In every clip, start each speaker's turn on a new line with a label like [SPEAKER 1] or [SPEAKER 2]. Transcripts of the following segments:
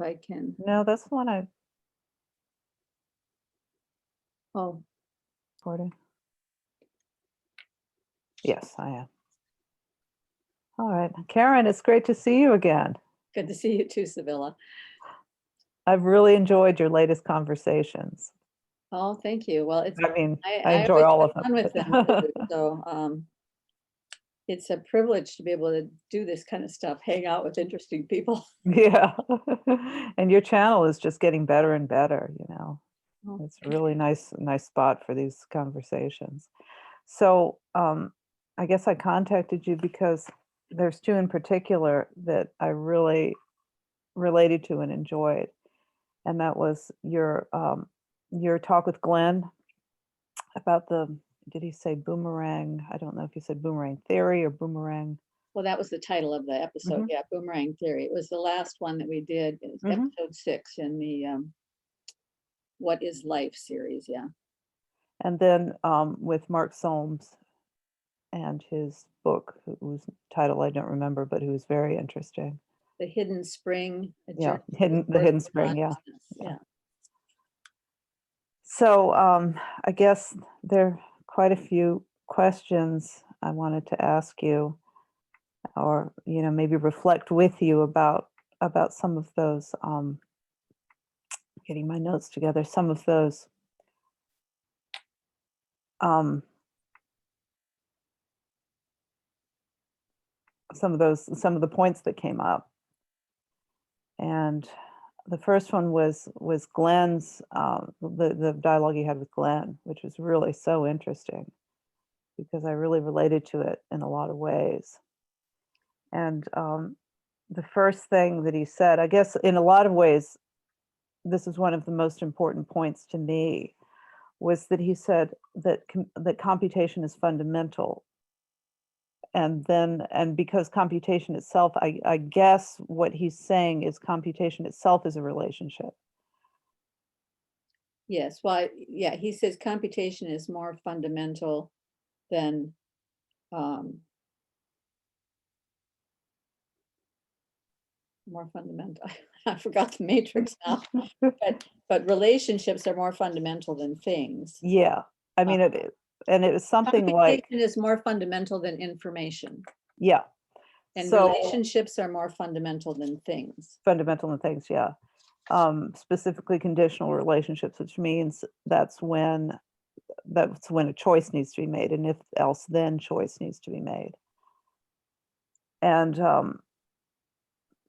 [SPEAKER 1] I can.
[SPEAKER 2] No, that's the one I
[SPEAKER 1] Oh,
[SPEAKER 2] recorded. Yes, I am. All right, Karen, it's great to see you again.
[SPEAKER 1] good to see you too, Sevilla.
[SPEAKER 2] I've really enjoyed your latest conversations.
[SPEAKER 1] Oh, thank you. Well, it's,
[SPEAKER 2] I mean, I
[SPEAKER 1] I
[SPEAKER 2] enjoy
[SPEAKER 1] always
[SPEAKER 2] all
[SPEAKER 1] have
[SPEAKER 2] of them.
[SPEAKER 1] fun with them too. So it's a privilege to be able to do this kind of stuff, hang out with interesting people.
[SPEAKER 2] Yeah. And your channel is just getting better and better, you know.
[SPEAKER 1] Oh,
[SPEAKER 2] It's a really nice spot for these conversations. So I guess I contacted you because there's two in particular that I really related to and enjoyed. And that was your talk with Glen about did he say boomerang? I don't know if he said boomerang theory or boomerang.
[SPEAKER 1] well, that was the title of the episode.
[SPEAKER 2] Mhm.
[SPEAKER 1] Yeah, Boomerang Theory. It was the last one that we did. It was
[SPEAKER 2] Mhm.
[SPEAKER 1] episode 6 in the What is Life series. Yeah.
[SPEAKER 2] And then with Mark Solms and his book, whose title I don't remember, but who was very interesting.
[SPEAKER 1] The Hidden Spring. A
[SPEAKER 2] Yeah,
[SPEAKER 1] Journey to
[SPEAKER 2] the
[SPEAKER 1] Source
[SPEAKER 2] hidden
[SPEAKER 1] of
[SPEAKER 2] spring. Yeah.
[SPEAKER 1] Consciousness. Yeah.
[SPEAKER 2] So I guess there are quite a few questions I wanted to ask you, or maybe reflect with you about some of those. Getting my notes together. Some of those. Some of the points that came up. And the first one was Glen's the dialogue he had with Glen, which was really so interesting because I really related to it in a lot of ways. And the first thing that he said, I guess in a lot of ways, this is one of the most important points to me, was that he said that that computation is fundamental. And because computation itself, I guess what he's saying is computation itself is a relationship.
[SPEAKER 1] Yes. Well, yeah, he says computation is more fundamental than more fundamental. I forgot the matrix now. But relationships are more fundamental than things.
[SPEAKER 2] Yeah, I mean it was something like
[SPEAKER 1] Computation is more fundamental than information.
[SPEAKER 2] yeah.
[SPEAKER 1] And
[SPEAKER 2] So
[SPEAKER 1] relationships are more fundamental than things.
[SPEAKER 2] fundamental in things, yeah. Specifically conditional relationships, which means that's when a choice needs to be made, and if else then choice needs to be made. And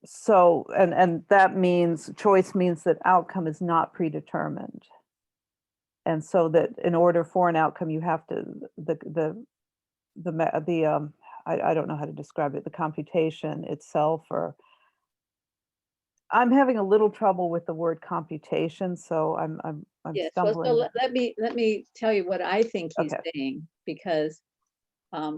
[SPEAKER 2] so and that means choice means that outcome is not predetermined. And so that in order for an outcome, you have to I don't know how to describe it, the computation itself, or I'm having a little trouble with the word computation, so I'm
[SPEAKER 1] Yes. Well,
[SPEAKER 2] stumbling.
[SPEAKER 1] so let me tell you what I think he's
[SPEAKER 2] Okay.
[SPEAKER 1] saying, because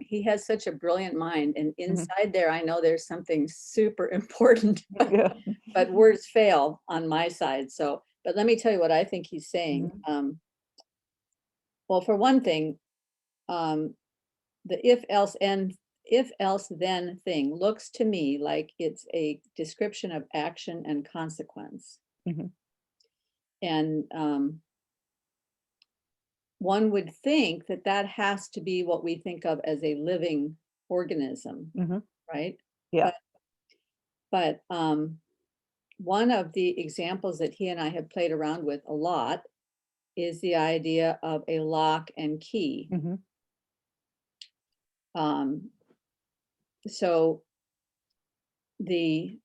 [SPEAKER 1] he has such a brilliant mind, and
[SPEAKER 2] Mhm.
[SPEAKER 1] inside there, I know there's something super important,
[SPEAKER 2] Yeah.
[SPEAKER 1] but words fail on my side. So, but let me tell you what I think he's saying.
[SPEAKER 2] Mhm.
[SPEAKER 1] Well, for one thing, the if else then thing looks to me like it's a description of action and consequence.
[SPEAKER 2] Mhm.
[SPEAKER 1] And one would think that that has to be what we think of as a living organism,
[SPEAKER 2] Mhm.
[SPEAKER 1] right?
[SPEAKER 2] Yeah.
[SPEAKER 1] But one of the examples that he and I have played around with a lot is the idea of a lock and key.
[SPEAKER 2] Mhm.
[SPEAKER 1] So the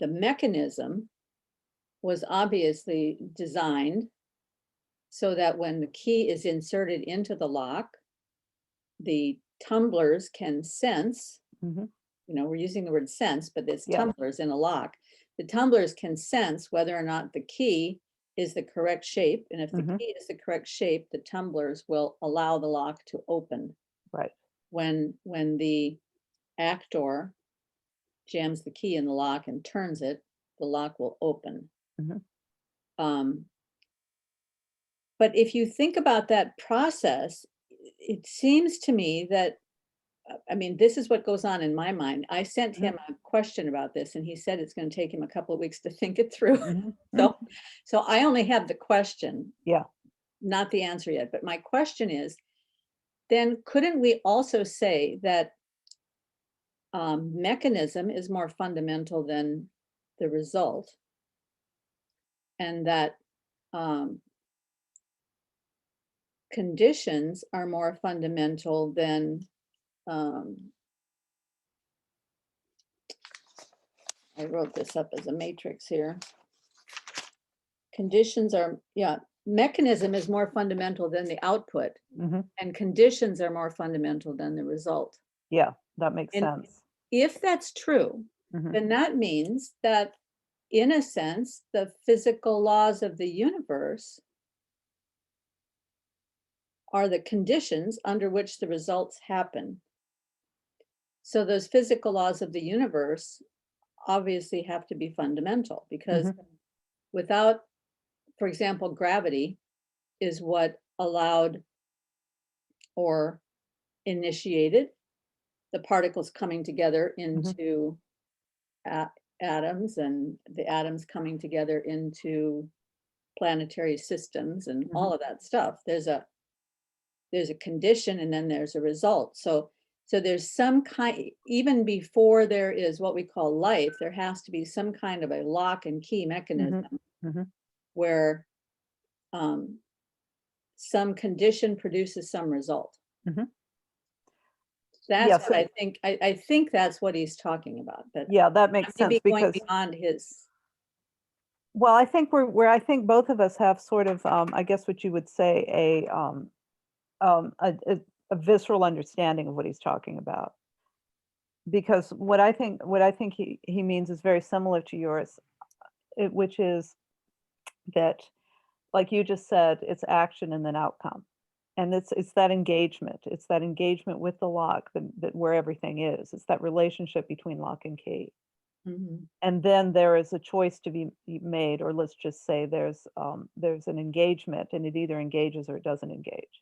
[SPEAKER 1] mechanism was obviously designed so that when the key is inserted into the lock, the tumblers can sense,
[SPEAKER 2] Mhm.
[SPEAKER 1] we're using the word sense, but it's
[SPEAKER 2] Yeah.
[SPEAKER 1] tumblers in a lock. The tumblers can sense whether or not the key is the correct shape. And if the
[SPEAKER 2] Mhm.
[SPEAKER 1] key is the correct shape, the tumblers will allow the lock to open.
[SPEAKER 2] Right.
[SPEAKER 1] When the actor jams the key in the lock and turns it, the lock will open.
[SPEAKER 2] Mhm.
[SPEAKER 1] But if you think about that process, it seems to me that I mean, this is what goes on in my mind. I sent
[SPEAKER 2] Mhm.
[SPEAKER 1] him a question about this and he said it's going to take him a couple of weeks to think it through.
[SPEAKER 2] Mhm.
[SPEAKER 1] So I only have the question,
[SPEAKER 2] Yeah.
[SPEAKER 1] not the answer yet. But my question is, then couldn't we also say that mechanism is more fundamental than the result, and that conditions are more fundamental than I wrote this up as a matrix here. Conditions are, yeah, mechanism is more fundamental than the output,
[SPEAKER 2] Mhm.
[SPEAKER 1] and conditions are more fundamental than the result.
[SPEAKER 2] Yeah, that makes
[SPEAKER 1] And
[SPEAKER 2] sense.
[SPEAKER 1] if that's true,
[SPEAKER 2] Mhm.
[SPEAKER 1] then that means that, in a sense, the physical laws of the universe are the conditions under which the results happen. So those physical laws of the universe obviously have to be fundamental, because
[SPEAKER 2] Mhm.
[SPEAKER 1] without, for example, gravity is what allowed or initiated the particles coming together
[SPEAKER 2] Mhm.
[SPEAKER 1] into atoms, and the atoms coming together into planetary systems and
[SPEAKER 2] Mhm.
[SPEAKER 1] all of that stuff. There's a condition and then there's a result. So there's some kind, even before there is what we call life, there has to be some kind of a lock and key
[SPEAKER 2] Mhm.
[SPEAKER 1] mechanism
[SPEAKER 2] Mhm.
[SPEAKER 1] where some condition produces some result.
[SPEAKER 2] Mhm.
[SPEAKER 1] That's
[SPEAKER 2] Yeah,
[SPEAKER 1] what
[SPEAKER 2] so
[SPEAKER 1] I think. I think that's what he's talking about, but
[SPEAKER 2] yeah, that
[SPEAKER 1] I
[SPEAKER 2] makes
[SPEAKER 1] may
[SPEAKER 2] sense
[SPEAKER 1] be going
[SPEAKER 2] because,
[SPEAKER 1] beyond his.
[SPEAKER 2] well, I think I think both of us have sort of, I guess what you would say, um, a, a, a visceral understanding of what he's talking about. Because what I think he means is very similar to yours, which is that, like you just said, it's action and then outcome. And it's that engagement. It's that engagement with the lock that where everything is. It's that relationship between lock and key.
[SPEAKER 1] Mhm.
[SPEAKER 2] And then there is a choice to be made, or let's just say there's an engagement, and it either engages or it doesn't engage.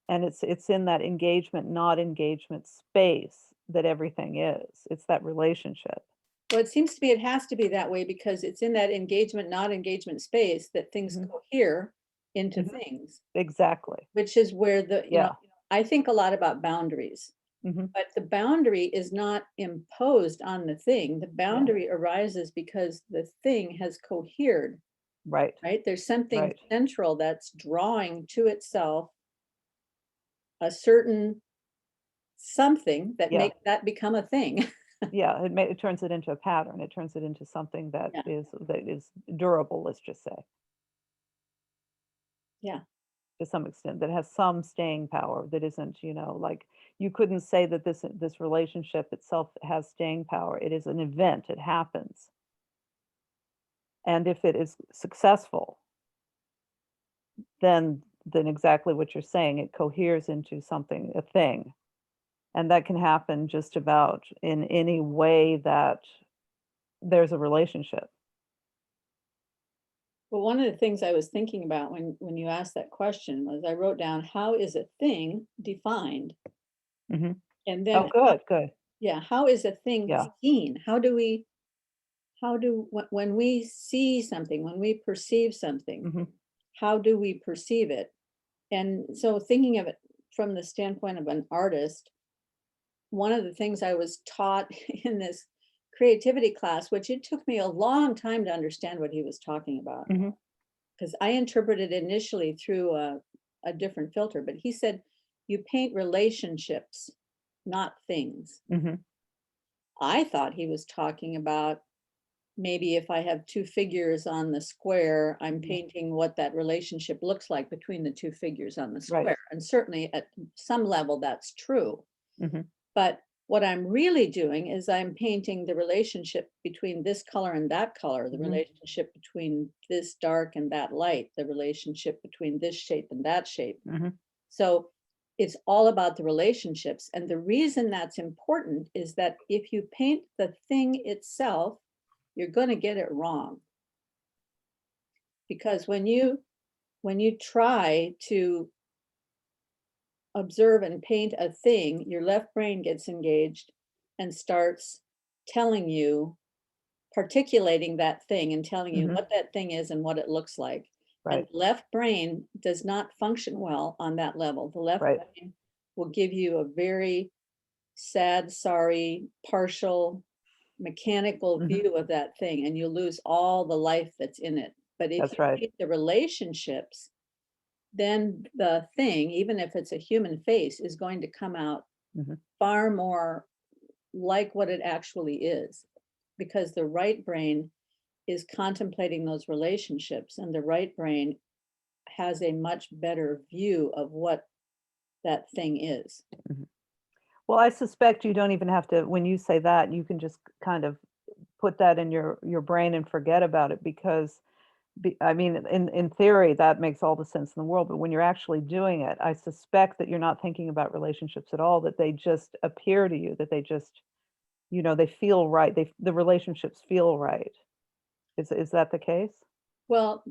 [SPEAKER 2] And it's in that engagement, not engagement space that everything is. It's that relationship.
[SPEAKER 1] Well, it seems to me it has to be that way because it's in that engagement, not engagement space that things
[SPEAKER 2] Mhm.
[SPEAKER 1] cohere into
[SPEAKER 2] Mhm.
[SPEAKER 1] things,
[SPEAKER 2] Exactly.
[SPEAKER 1] which is where
[SPEAKER 2] Yeah.
[SPEAKER 1] I think a lot about boundaries,
[SPEAKER 2] Mhm.
[SPEAKER 1] but the boundary is not imposed on the thing. The
[SPEAKER 2] Yeah.
[SPEAKER 1] boundary arises because the thing has cohered,
[SPEAKER 2] Right.
[SPEAKER 1] right? There's something
[SPEAKER 2] Right.
[SPEAKER 1] central that's drawing to itself a certain something that
[SPEAKER 2] Yeah.
[SPEAKER 1] makes that become a thing.
[SPEAKER 2] Yeah. It turns it into a pattern. It turns it into something
[SPEAKER 1] Yeah,
[SPEAKER 2] that is durable, let's just say,
[SPEAKER 1] yeah.
[SPEAKER 2] to some extent, that has some staying power, that isn't, like, you couldn't say that this relationship itself has staying power. It is an event. It happens. And if it is successful, then exactly what you're saying, it coheres into something, a thing. And that can happen just about in any way that there's a relationship.
[SPEAKER 1] Well, one of the things I was thinking about when you asked that question was I wrote down, how is a thing defined?
[SPEAKER 2] Mhm.
[SPEAKER 1] And
[SPEAKER 2] Oh,
[SPEAKER 1] then
[SPEAKER 2] good, good.
[SPEAKER 1] yeah, how is a thing
[SPEAKER 2] Yeah.
[SPEAKER 1] seen? When we see something, when we perceive something,
[SPEAKER 2] Mhm.
[SPEAKER 1] how do we perceive it? And so thinking of it from the standpoint of an artist, one of the things I was taught in this creativity class, which it took me a long time to understand what he was talking about,
[SPEAKER 2] Mhm.
[SPEAKER 1] because I interpreted initially through a different filter, but he said, you paint relationships, not things.
[SPEAKER 2] Mhm.
[SPEAKER 1] I thought he was talking about maybe if I have two figures on the square, I'm
[SPEAKER 2] Mhm.
[SPEAKER 1] painting what that relationship looks like between the two figures on the
[SPEAKER 2] Right.
[SPEAKER 1] square. And certainly at some level that's true.
[SPEAKER 2] Mhm.
[SPEAKER 1] But what I'm really doing is I'm painting the relationship between this color and that color, the
[SPEAKER 2] Mhm.
[SPEAKER 1] relationship between this dark and that light, the relationship between this shape and that shape.
[SPEAKER 2] Mhm.
[SPEAKER 1] So it's all about the relationships. And the reason that's important is that if you paint the thing itself, you're going to get it wrong. Because when you try to observe and paint a thing, your left brain gets engaged and starts telling you, particulating that thing and telling you
[SPEAKER 2] Mhm.
[SPEAKER 1] what that thing is and what it looks like. And
[SPEAKER 2] Right,
[SPEAKER 1] the left brain does not function well on that level. The left
[SPEAKER 2] right.
[SPEAKER 1] brain will give you a very sad, sorry, partial, mechanical
[SPEAKER 2] Mhm.
[SPEAKER 1] view of that thing, and you lose all the life that's in it. But if
[SPEAKER 2] That's
[SPEAKER 1] you
[SPEAKER 2] right.
[SPEAKER 1] paint the relationships, then the thing, even if it's a human face, is going to come out
[SPEAKER 2] Mhm.
[SPEAKER 1] far more like what it actually is, because the right brain is contemplating those relationships, and the right brain has a much better view of what that thing is.
[SPEAKER 2] Mhm. Well, I suspect you don't even have to when you say that, you can just kind of put that in your brain and forget about it because I mean, in theory, that makes all the sense in the world, but when you're actually doing it, I suspect that you're not thinking about relationships at all, that they just appear to you, that they just, they feel right. The relationships feel right. Is that the case?
[SPEAKER 1] Well,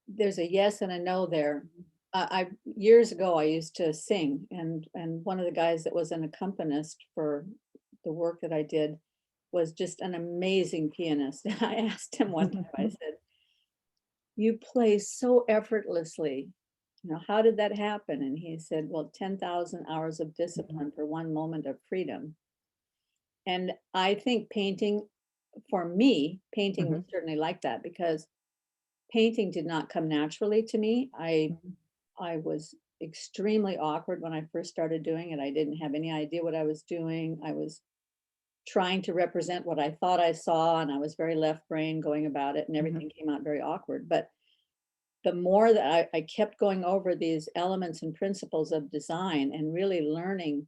[SPEAKER 1] there's a yes and a no there. I years ago I used to sing, and one of the guys that was an accompanist for the work that I did was just an amazing pianist. And I asked him one time, I said, "You play so effortlessly. How did that happen?" And he said, "Well, 10,000 hours of
[SPEAKER 2] Mhm.
[SPEAKER 1] discipline for one moment of freedom." And I think painting, for me, painting was
[SPEAKER 2] Mhm.
[SPEAKER 1] certainly like that, because painting did not come naturally to me.
[SPEAKER 2] Mhm.
[SPEAKER 1] I was extremely awkward when I first started doing it. I didn't have any idea what I was doing. I was trying to represent what I thought I saw, and I was very left brain going about it, and
[SPEAKER 2] Mhm.
[SPEAKER 1] everything came out very awkward. But the more that I kept going over these elements and principles of design and really learning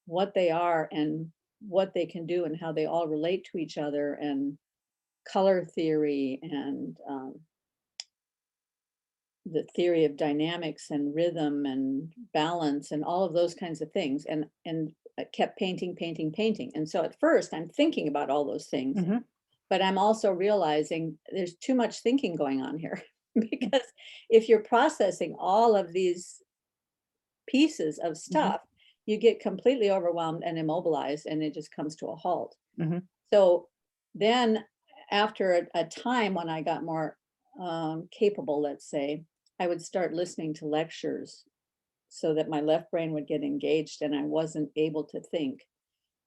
[SPEAKER 1] what they are and what they can do and how they all relate to each other, and color theory, and the theory of dynamics and rhythm and balance and all of those kinds of things, and I kept painting, painting, painting. And so at first I'm thinking about all those things,
[SPEAKER 2] Mhm.
[SPEAKER 1] but I'm also realizing there's too much thinking going on here. Because if you're processing all of these pieces of
[SPEAKER 2] Mhm.
[SPEAKER 1] stuff, you get completely overwhelmed and immobilized, and it just comes to a halt.
[SPEAKER 2] Mhm.
[SPEAKER 1] So then, after a time when I got more capable, let's say, I would start listening to lectures so that my left brain would get engaged and I wasn't able to think.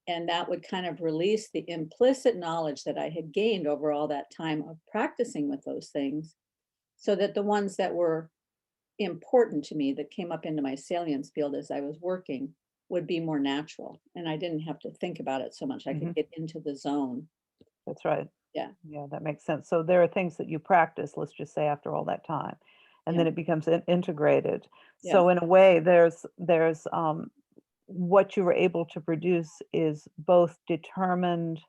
[SPEAKER 1] And that would kind of release the implicit knowledge that I had gained over all that time of practicing with those things, so that the ones that were important to me, that came up into my salience field as I was working, would be more natural. And I didn't have to think about it so much. I could
[SPEAKER 2] Mhm.
[SPEAKER 1] get into the zone.
[SPEAKER 2] That's right.
[SPEAKER 1] Yeah.
[SPEAKER 2] Yeah, that makes sense. So there are things that you practice, let's just say after all that time, and
[SPEAKER 1] Yeah.
[SPEAKER 2] then it becomes integrated.
[SPEAKER 1] Yeah.
[SPEAKER 2] So in a way, there's what you were able to produce is both determined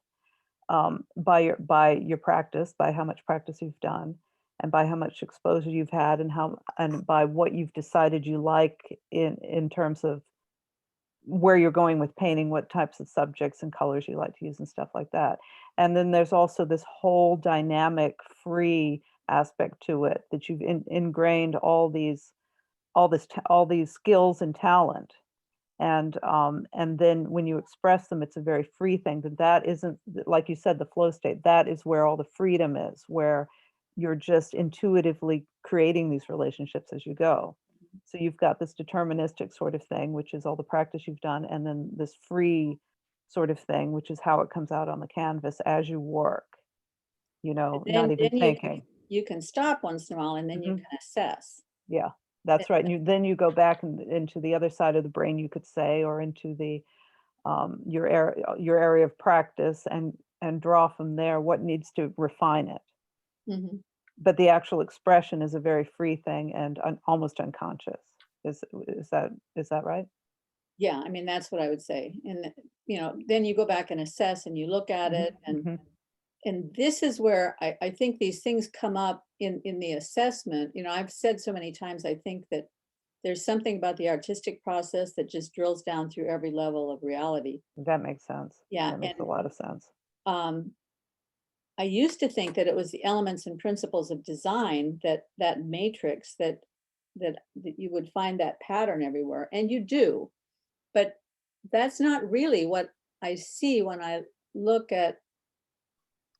[SPEAKER 2] by your practice, by how much practice you've done, and by how much exposure you've had, and by what you've decided you like in terms of where you're going with painting, what types of subjects and colors you like to use and stuff like that. And then there's also this whole dynamic, free aspect to it that you've ingrained all these skills and talent. And then when you express them, it's a very free thing. That isn't like you said, the flow state. That is where all the freedom is, where you're just intuitively creating these relationships as you go. So you've got this deterministic sort of thing, which is all the practice you've done, and then this free sort of thing, which is how it comes out on the canvas as you work,
[SPEAKER 1] But
[SPEAKER 2] not even
[SPEAKER 1] then
[SPEAKER 2] thinking.
[SPEAKER 1] you can stop once in a while, and then you
[SPEAKER 2] Mhm.
[SPEAKER 1] can assess.
[SPEAKER 2] Yeah,
[SPEAKER 1] And
[SPEAKER 2] that's right. And then you go back into the other side of the brain, you could say, or into your area of practice, and draw from there what needs to refine it.
[SPEAKER 1] mhm.
[SPEAKER 2] But the actual expression is a very free thing and almost unconscious. Is that right?
[SPEAKER 1] Yeah, I mean, that's what I would say. And then you go back and assess, and you look at
[SPEAKER 2] Mhm,
[SPEAKER 1] it,
[SPEAKER 2] mhm,
[SPEAKER 1] and this is where I think these things come up in the assessment. I've said so many times, I think that there's something about the artistic process that just drills down through every level of reality.
[SPEAKER 2] that makes sense.
[SPEAKER 1] Yeah.
[SPEAKER 2] That makes a
[SPEAKER 1] And
[SPEAKER 2] lot of sense.
[SPEAKER 1] um, I used to think that it was the elements and principles of design, that matrix, that that you would find that pattern everywhere, and you do, but that's not really what I see when I look at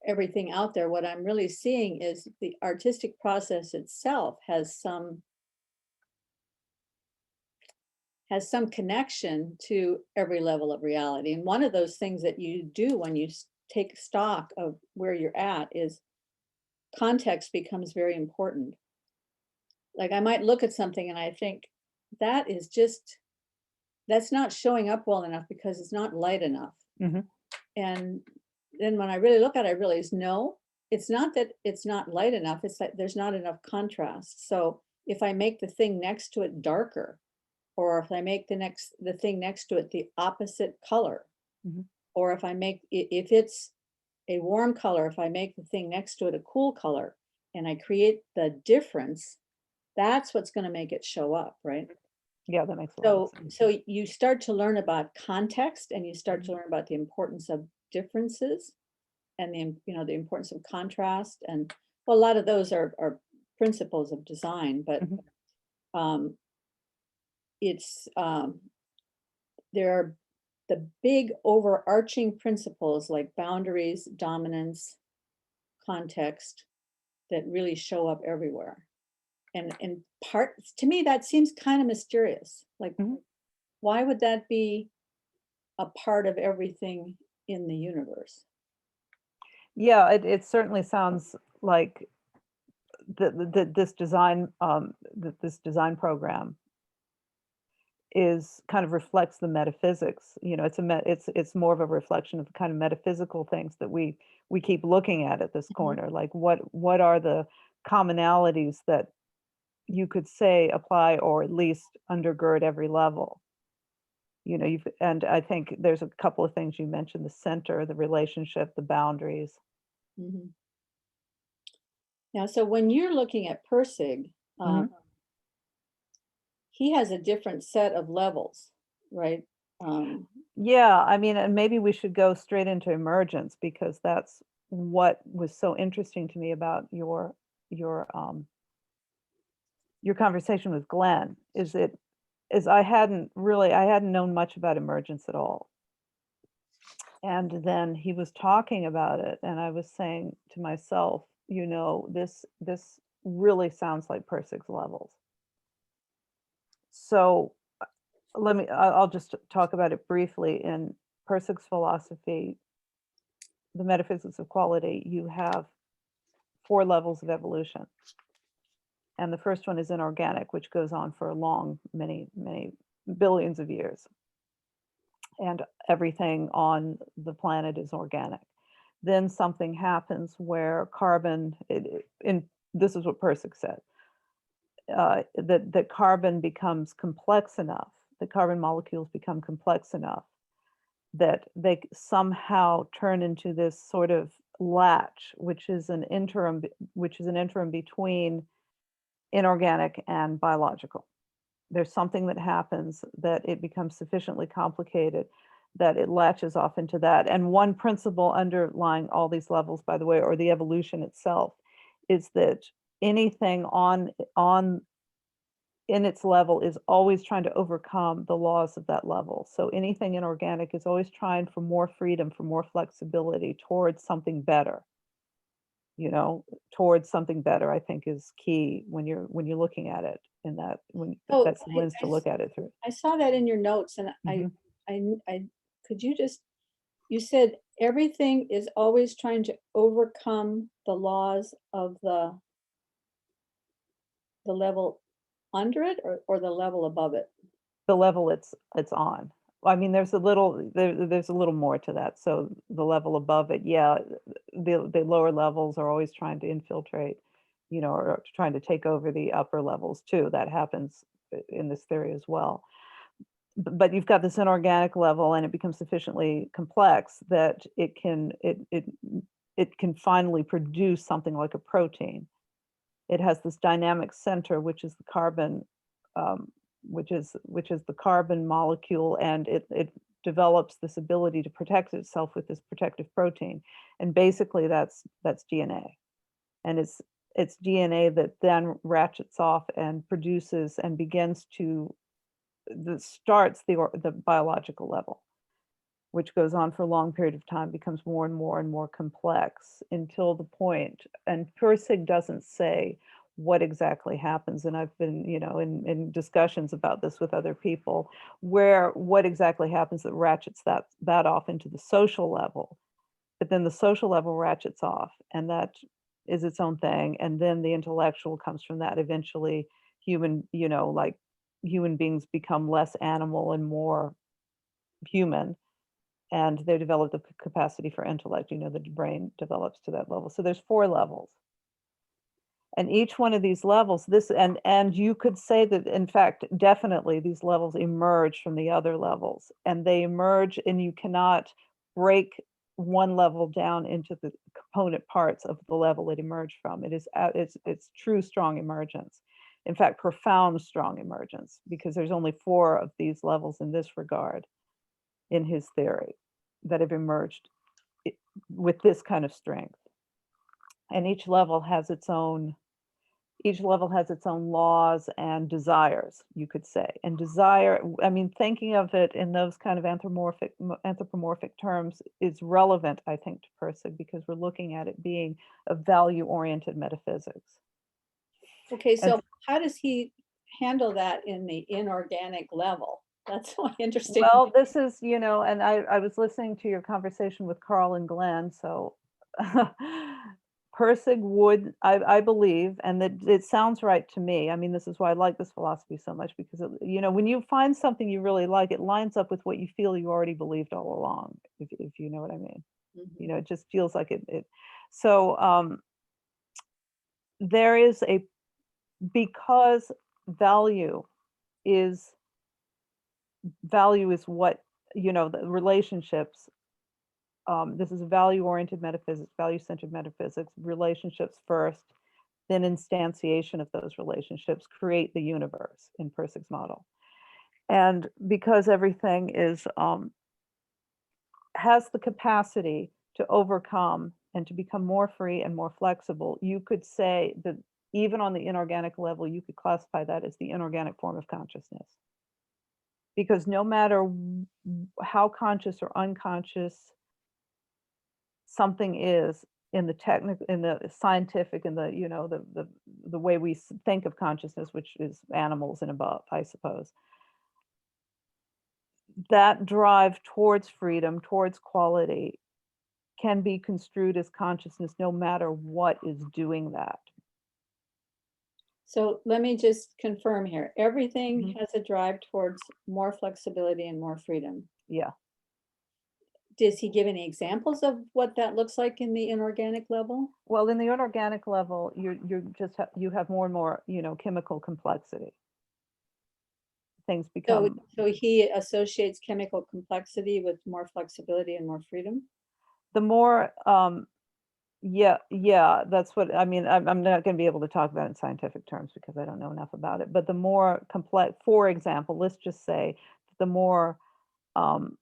[SPEAKER 1] everything out there. What I'm really seeing is the artistic process itself has some connection to every level of reality. And one of those things that you do when you take stock of where you're at is context becomes very important. Like I might look at something and I think that is just, that's not showing up well enough because it's not light enough.
[SPEAKER 2] Mhm.
[SPEAKER 1] And then when I really look at it, I realize, no, it's not that it's not light enough. It's that there's not enough contrast. So if I make the thing next to it darker, or if I make the thing next to it the opposite color,
[SPEAKER 2] Mhm.
[SPEAKER 1] or if I make, if it's a warm color, if I make the thing next to it a cool color, and I create the difference, that's what's going to make it show up, right?
[SPEAKER 2] Yeah, that makes a lot of
[SPEAKER 1] So,
[SPEAKER 2] sense.
[SPEAKER 1] so you start to learn about context, and you start to
[SPEAKER 2] Mhm.
[SPEAKER 1] learn about the importance of differences, and the importance of contrast, and well, a lot of those are principles of design, but
[SPEAKER 2] Mhm.
[SPEAKER 1] um, it's there are the big overarching principles like boundaries, dominance, context that really show up everywhere. And part to me that seems kind of mysterious. Like,
[SPEAKER 2] Mhm.
[SPEAKER 1] why would that be a part of everything in the universe?
[SPEAKER 2] Yeah, it certainly sounds like this design this design program is kind of reflects the metaphysics. You know, it's more of a reflection of the kind of metaphysical things that we keep looking at this
[SPEAKER 1] Mhm.
[SPEAKER 2] corner. Like what are the commonalities that you could say apply or at least undergird every level? You know, and I think there's a couple of things you mentioned: the center, the relationship, the boundaries.
[SPEAKER 1] Mhm. Now, so when you're looking at Pirsig,
[SPEAKER 2] Mhm.
[SPEAKER 1] he has a different set of levels, right? Um,
[SPEAKER 2] Yeah, I mean, and maybe we should go straight into emergence because that's what was so interesting to me about your your conversation with Glenn is I hadn't known much about emergence at all. And then he was talking about it and I was saying to myself, you know, this really sounds like Pirsig's levels. So I'll just talk about it briefly. In Pirsig's philosophy, the metaphysics of quality, you have four levels of evolution. And the first one is inorganic, which goes on for a long, many billions of years. And everything on the planet is organic. Then something happens where carbon, this is what Pirsig said, that carbon becomes complex enough, the carbon molecules become complex enough that they somehow turn into this sort of latch, which is an interim between inorganic and biological. There's something that happens that it becomes sufficiently complicated that it latches off into that. And one principle underlying all these levels, by the way, or the evolution itself, is that anything on in its level is always trying to overcome the laws of that level. So anything inorganic is always trying for more freedom, for more flexibility towards something better. You know, towards something better, I think is key when you're looking at it in that when
[SPEAKER 1] oh,
[SPEAKER 2] that's the lens to look at it through.
[SPEAKER 1] I saw that in your notes, and
[SPEAKER 2] Mhm.
[SPEAKER 1] I could you just, you said everything is always trying to overcome the laws of the level under it, or the level above it?
[SPEAKER 2] The level it's on. I mean, there's a little more to that. So the level above it, yeah, the lower levels are always trying to infiltrate, you know, or trying to take over the upper levels too. That happens in this theory as well. But you've got this inorganic level and it becomes sufficiently complex that it can finally produce something like a protein. It has this dynamic center, which is the carbon, um, which is the carbon molecule, and it develops this ability to protect itself with this protective protein, and basically that's DNA, and It's DNA that then ratchets off and produces and begins to starts the biological level, which goes on for a long period of time, becomes more and more and more complex until the point, and Pirsig doesn't say what exactly happens, and I've been, in discussions about this with other people, where what exactly happens that ratchets that off into the social level, but then the social level ratchets off, and that is its own thing, and then the intellectual comes from that. Eventually, like human beings become less animal and more human, and they develop the capacity for intellect. The brain develops to that level. So there's 4 levels. And each one of these levels, and you could say that, in fact, definitely these levels emerge from the other levels, and they emerge, and you cannot break one level down into the component parts of the level it emerged from. It's true strong emergence. In fact, profound strong emergence, because there's only 4 of these levels in this regard in his theory that have emerged with this kind of strength. And each level has its own laws and desires, you could say. And desire, I mean, thinking of it in those kind of anthropomorphic terms is relevant, I think, to Pirsig, because we're looking at it being a value-oriented metaphysics.
[SPEAKER 1] Okay, so how does he handle that in the inorganic level? That's so interesting.
[SPEAKER 2] Well, this is, and I was listening to your conversation with Carl and Glen, so Pirsig would, I believe, and that it sounds right to me. I mean, this is why I like this philosophy so much, because, when you find something you really like, it lines up with what you feel you already believed all along, if you know what I mean.
[SPEAKER 1] Mhm.
[SPEAKER 2] It just feels like it. So there is because value is what, the relationships, this is value-oriented metaphysics, value-centered metaphysics, relationships first, then instantiation of those relationships create the universe in Pirsig's model. And because everything has the capacity to overcome and to become more free and more flexible, you could say that even on the inorganic level, you could classify that as the inorganic form of consciousness. Because no matter how conscious or unconscious something is in the scientific, and the way we think of consciousness, which is animals and above, I suppose, that drive towards freedom, towards quality, can be construed as consciousness no matter what is doing that.
[SPEAKER 1] So let me just confirm here. Everything
[SPEAKER 2] Mhm.
[SPEAKER 1] has a drive towards more flexibility and more freedom.
[SPEAKER 2] Yeah.
[SPEAKER 1] Does he give any examples of what that looks like in the inorganic level?
[SPEAKER 2] Well, in the inorganic level, you have more and more, chemical complexity. Things
[SPEAKER 1] So,
[SPEAKER 2] become
[SPEAKER 1] so he associates chemical complexity with more flexibility and more freedom?
[SPEAKER 2] the more yeah, that's what I mean. I'm not going to be able to talk about it in scientific terms because I don't know enough about it. But the more complex, for example, let's just say the more um,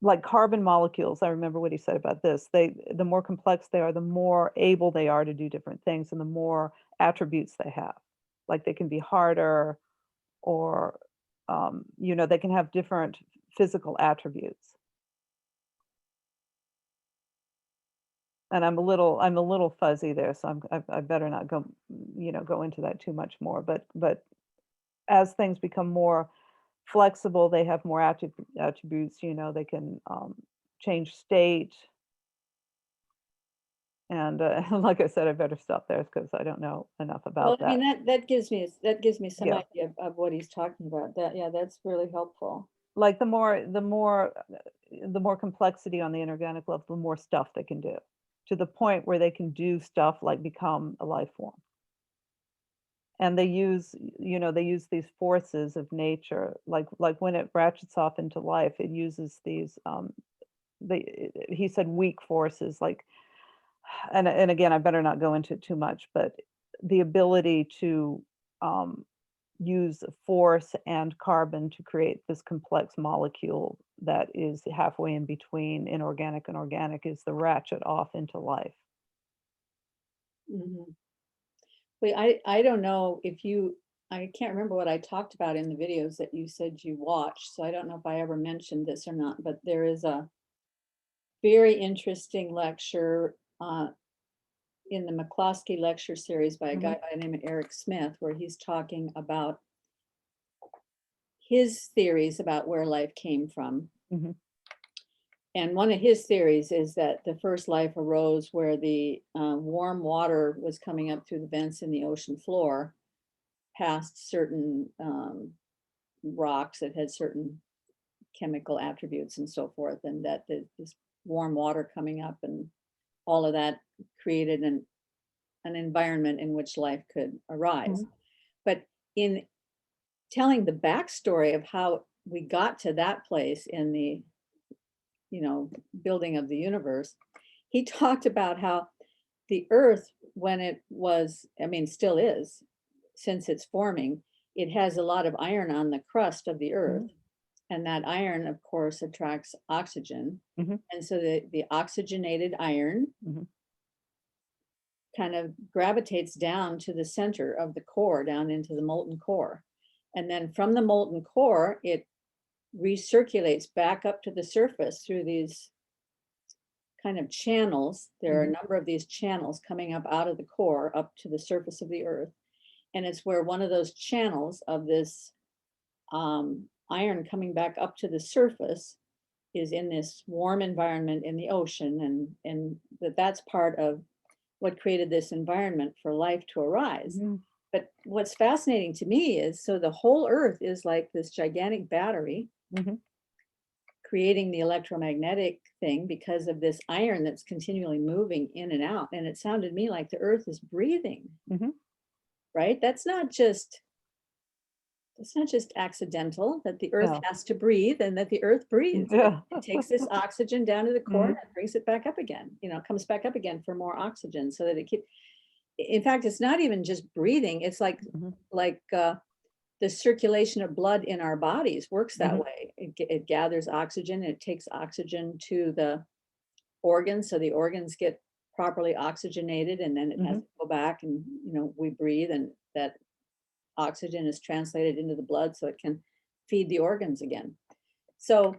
[SPEAKER 2] like carbon molecules. I remember what he said about this. The more complex they are, the more able they are to do different things, and the more attributes they have. Like they can be harder, or they can have different physical attributes. And I'm a little fuzzy there, so I better not go into that too much more. But as things become more flexible, they have more attributes. They can change state. And like I said, I better stop there because I don't know enough
[SPEAKER 1] Well,
[SPEAKER 2] about
[SPEAKER 1] I mean,
[SPEAKER 2] that.
[SPEAKER 1] that gives me some
[SPEAKER 2] Yeah,
[SPEAKER 1] idea of what he's talking about. Yeah, that's really helpful.
[SPEAKER 2] like the more complexity on the inorganic level, the more stuff they can do, to the point where they can do stuff like become a life form. And they use these forces of nature, like when it ratchets off into life, it uses these he said weak forces, like, and again, I better not go into it too much, but the ability to use force and carbon to create this complex molecule that is halfway in between inorganic and organic is the ratchet off into life.
[SPEAKER 1] Mhm. Wait, I don't know if you, I can't remember what I talked about in the videos that you said you watched, so I don't know if I ever mentioned this or not, but there is a very interesting lecture in the McCloskey lecture series by a guy by the name of Eric Smith, where he's talking about his theories about where life came from.
[SPEAKER 2] Mhm.
[SPEAKER 1] And one of his theories is that the first life arose where the warm water was coming up through the vents in the ocean floor, past certain rocks that had certain chemical attributes and so forth, and that this warm water coming up and all of that created an environment in which life could arise. But in telling the backstory of how we got to that place in the, you know, building of the universe, he talked about how the earth, when it was, I mean, still is, since it's forming, it has a lot of iron on the crust of the earth. And that iron, of course, attracts oxygen. And so the oxygenated iron kind of gravitates down to the center of the core, down into the molten core. And then from the molten core, it recirculates back up to the surface through these kind of channels. There are a number of these channels coming up out of the core up to the surface of the earth. And it's where one of those channels of this iron coming back up to the surface is in this warm environment in the ocean, and that's part of what created this environment for life to arise. But what's fascinating to me is, so the whole earth is like this gigantic battery creating the electromagnetic thing because of this iron that's continually moving in and out. And it sounded to me like the earth is breathing, right? That's not just, it's not just accidental that the earth has to breathe and that the earth breathes. It takes this oxygen down to the core and brings it back up again, you know, comes back up again for more oxygen so that it keeps, in fact, it's not even just breathing. It's like, the circulation of blood in our bodies works that way. It gathers oxygen, and it takes oxygen to the organs, so the organs get properly oxygenated, and then it has to go back, and you know, we breathe, and that oxygen is translated into the blood so it can feed the organs again. So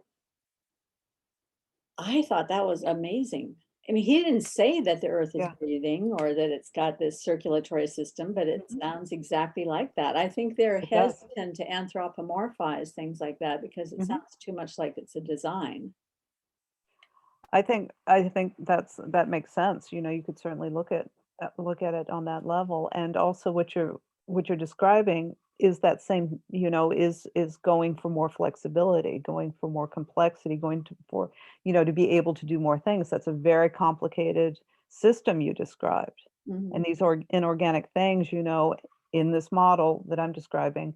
[SPEAKER 1] I thought that was amazing. I mean, he didn't say that the earth is breathing or that it's got this circulatory system, but it sounds exactly like that. I think they're hesitant to anthropomorphize things like that because it sounds too much like it's a design.
[SPEAKER 2] I think that makes sense. You know, you could certainly look at it on that level, and also what you're describing is that same, you know, is going for more flexibility, going for more complexity, for, you know, to be able to do more things. That's a very complicated system you described. And these inorganic things, you know, in this model that I'm describing,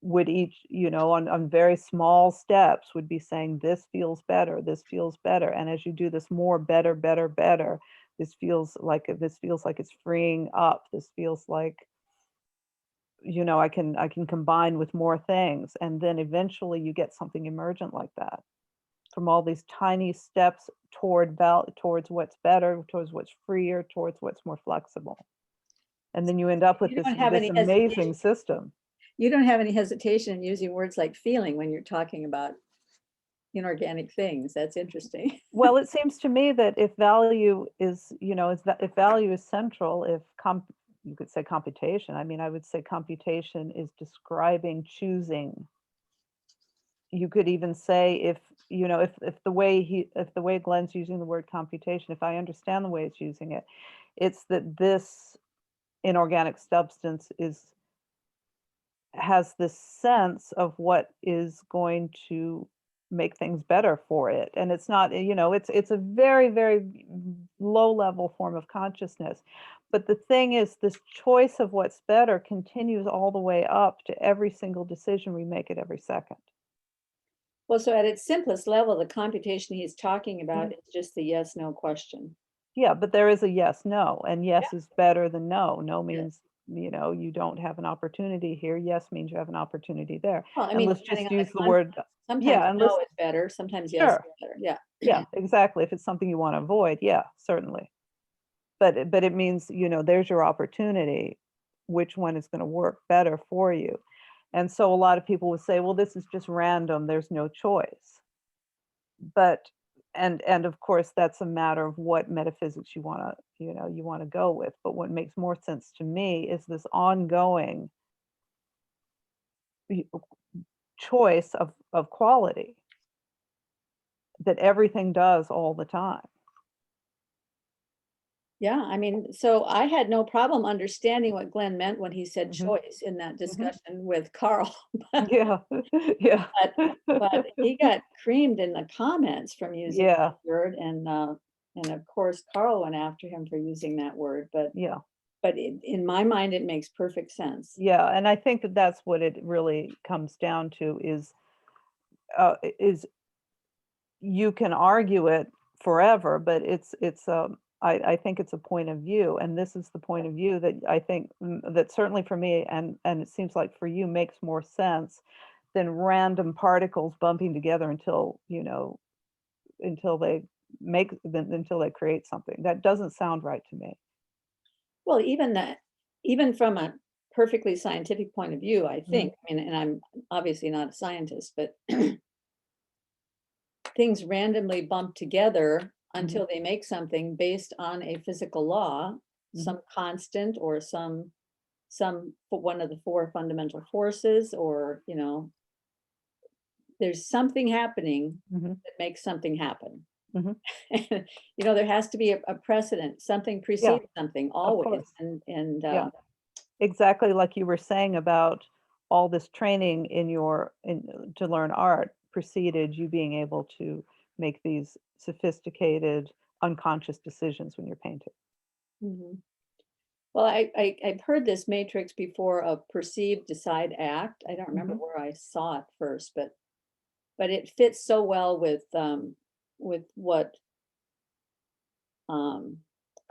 [SPEAKER 2] would each, you know, on very small steps would be saying, this feels better, this feels better. And as you do this more, better, better, better, this feels like it's freeing up. This feels like, you know, I can combine with more things. And then eventually you get something emergent like that from all these tiny steps towards what's better, towards what's freer, towards what's more flexible. And then you end up with
[SPEAKER 1] You
[SPEAKER 2] this
[SPEAKER 1] don't have any
[SPEAKER 2] amazing system.
[SPEAKER 1] You don't have any hesitation in using words like feeling when you're talking about inorganic things. That's interesting.
[SPEAKER 2] Well, it seems to me that if value is, you know, if value is central, you could say computation. I mean, I would say computation is describing choosing. You could even say, if, you know, if the way Glen's using the word computation, if I understand the way it's using it, it's that this inorganic substance has this sense of what is going to make things better for it. And it's not, you know, it's a very, very low level form of consciousness. But the thing is, this choice of what's better continues all the way up to every single decision we make at every second.
[SPEAKER 1] Well, so at its simplest level, the computation he's talking about is just the yes, no question.
[SPEAKER 2] Yeah, but there is a yes, no, and yes is better than no. No means, you know, you don't have an opportunity here. Yes means you have an opportunity there.
[SPEAKER 1] Well, I
[SPEAKER 2] And
[SPEAKER 1] mean,
[SPEAKER 2] let's
[SPEAKER 1] depending
[SPEAKER 2] just
[SPEAKER 1] on the
[SPEAKER 2] use the word,
[SPEAKER 1] context. Sometimes
[SPEAKER 2] and
[SPEAKER 1] no is better, sometimes yes is better. Yeah.
[SPEAKER 2] Yeah, exactly. If it's something you want to avoid, yeah, certainly. But it means, you know, there's your opportunity which one is going to work better for you. And so a lot of people would say, well, this is just random, there's no choice. But and of course that's a matter of what metaphysics you want to, you want to go with. But what makes more sense to me is this ongoing y- choice of quality that everything does all the time.
[SPEAKER 1] Yeah, I mean, so I had no problem understanding what Glenn meant when he said
[SPEAKER 2] Mhm,
[SPEAKER 1] choice in that
[SPEAKER 2] mhm.
[SPEAKER 1] discussion with Carl. But
[SPEAKER 2] Yeah, yeah,
[SPEAKER 1] but he got creamed in the comments from using
[SPEAKER 2] yeah,
[SPEAKER 1] that word, and of course, Carl went after him for using that word,
[SPEAKER 2] yeah,
[SPEAKER 1] but in my mind, it makes perfect sense.
[SPEAKER 2] yeah. And I think that that's what it really comes down to is you can argue it forever, but I think it's a point of view, and this is the point of view that I think that certainly for me, and it seems like for you makes more sense than random particles bumping together until until they until they create something. That doesn't sound right to me.
[SPEAKER 1] Well, even from a perfectly scientific point of view, I
[SPEAKER 2] Mhm,
[SPEAKER 1] think, I mean, and I'm obviously not a scientist, but things randomly bump together
[SPEAKER 2] mhm,
[SPEAKER 1] until they make something based on a physical law,
[SPEAKER 2] mhm,
[SPEAKER 1] some constant or one of the four fundamental forces, or there's something happening
[SPEAKER 2] mhm,
[SPEAKER 1] that makes something happen.
[SPEAKER 2] mhm.
[SPEAKER 1] There has to be a precedent. Something
[SPEAKER 2] Yeah,
[SPEAKER 1] precedes something
[SPEAKER 2] of
[SPEAKER 1] always,
[SPEAKER 2] course.
[SPEAKER 1] and
[SPEAKER 2] Yeah. Exactly like you were saying about all this training to learn art preceded you being able to make these sophisticated unconscious decisions when you're painting.
[SPEAKER 1] Mhm. Well, I've heard this matrix before of perceive, decide, act. I don't remember
[SPEAKER 2] Mhm,
[SPEAKER 1] where I saw it first, but it fits so well with what um,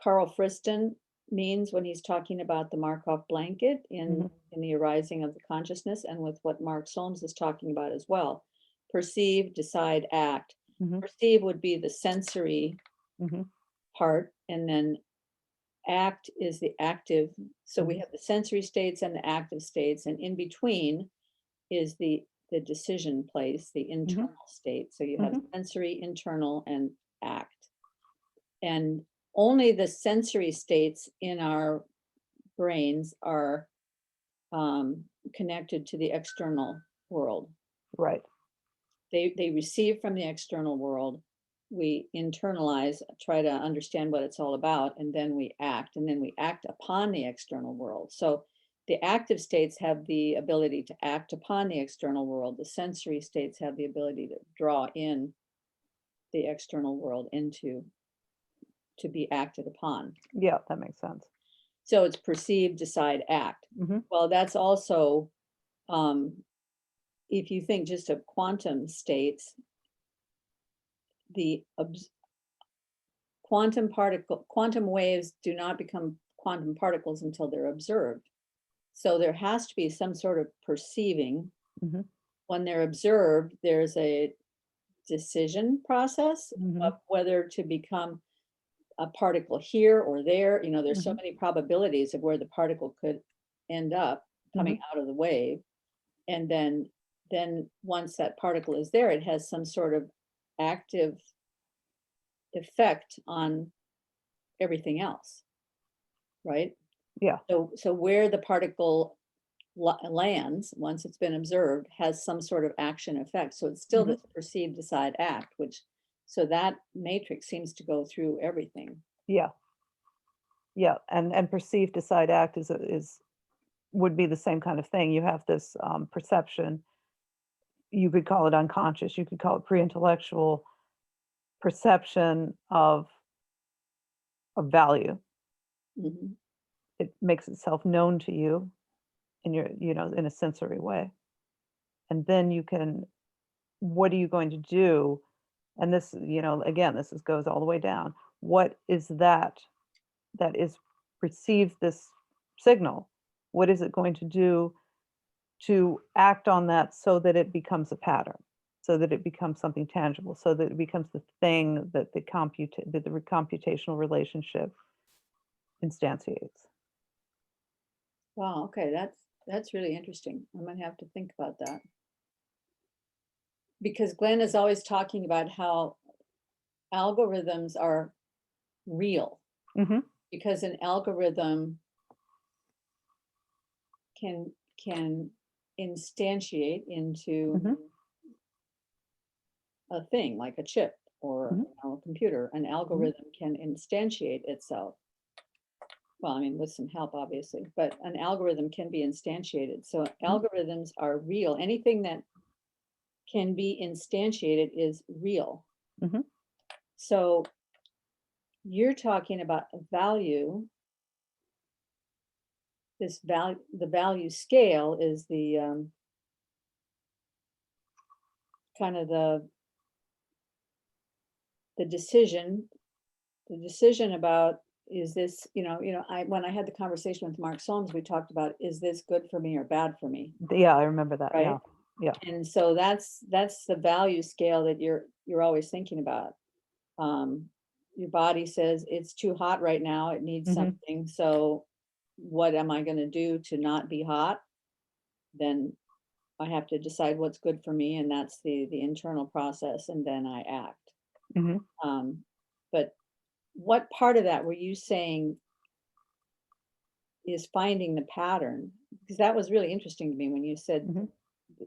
[SPEAKER 1] Carl Friston means when he's talking about the Markov blanket
[SPEAKER 2] mhm,
[SPEAKER 1] in the arising of the consciousness, and with what Mark Solms is talking about as well. Perceive, decide, act.
[SPEAKER 2] mhm,
[SPEAKER 1] Perceive would be the sensory
[SPEAKER 2] mhm,
[SPEAKER 1] part, and then act is the active. So we
[SPEAKER 2] mhm,
[SPEAKER 1] have the sensory states and the active states, and in between is the decision place, the
[SPEAKER 2] mhm,
[SPEAKER 1] internal state. So you have
[SPEAKER 2] mhm.
[SPEAKER 1] sensory, internal, and act. And only the sensory states in our brains are connected to the external world.
[SPEAKER 2] Right.
[SPEAKER 1] They receive from the external world. We internalize, try to understand what it's all about, and then we act, upon the external world. So the active states have the ability to act upon the external world. The sensory states have the ability to draw in the external world into to be acted upon.
[SPEAKER 2] Yeah, that makes sense.
[SPEAKER 1] So it's perceive, decide, act.
[SPEAKER 2] Mhm,
[SPEAKER 1] Well, that's also, um, if you think just of quantum states, the quantum waves do not become quantum particles until they're observed. So there has to be some sort of perceiving.
[SPEAKER 2] mhm,
[SPEAKER 1] When they're observed, there's a decision process of
[SPEAKER 2] mhm,
[SPEAKER 1] whether to become a particle here or there. There's so
[SPEAKER 2] mhm,
[SPEAKER 1] many probabilities of where the particle could end up
[SPEAKER 2] mhm.
[SPEAKER 1] coming out of the wave. And then once that particle is there, it has some sort of active effect on everything else, right?
[SPEAKER 2] Yeah.
[SPEAKER 1] So where the particle lands once it's been observed has some sort of action effect. So it's still
[SPEAKER 2] Mhm.
[SPEAKER 1] this perceive, decide, act, so that matrix seems to go through everything.
[SPEAKER 2] Yeah. Yeah. And perceive, decide, act is would be the same kind of thing. You have this perception. You could call it unconscious. You could call it pre-intellectual perception of value.
[SPEAKER 1] Mhm.
[SPEAKER 2] It makes itself known to you in in a sensory way. And then what are you going to do? And this, again, goes all the way down. What is that is receives this signal? What is it going to do to act on that so that it becomes a pattern, so that it becomes something tangible, so that it becomes the thing that the computational relationship instantiates?
[SPEAKER 1] Wow, okay, that's really interesting. I'm gonna have to think about that. Because Glenn is always talking about how algorithms are real,
[SPEAKER 2] Hmm.
[SPEAKER 1] because an algorithm can instantiate into
[SPEAKER 2] Hmm.
[SPEAKER 1] a thing like a chip or,
[SPEAKER 2] Hmm.
[SPEAKER 1] a computer. An
[SPEAKER 2] Hmm.
[SPEAKER 1] algorithm can instantiate itself. Well, I mean, with some help, obviously, but an algorithm can be instantiated. So algorithms are real. Anything that can be instantiated is real.
[SPEAKER 2] Hmm.
[SPEAKER 1] So you're talking about a value. This value, the value scale is the kind of the decision, the decision about, is this, I when I had the conversation with Mark Solms, we talked about, is this good for me or bad for me,
[SPEAKER 2] Yeah, I remember that.
[SPEAKER 1] right?
[SPEAKER 2] Yeah. Yeah.
[SPEAKER 1] And so that's the value scale that you're always thinking about. Um, your body says it's too hot right now, it needs
[SPEAKER 2] Hmm.
[SPEAKER 1] something. So what am I going to do to not be hot? Then I have to decide what's good for me, and that's the internal process, and then I act.
[SPEAKER 2] Hmm.
[SPEAKER 1] Um, but what part of that were you saying is finding the pattern? Because that was really interesting to me when you said
[SPEAKER 2] Hmm.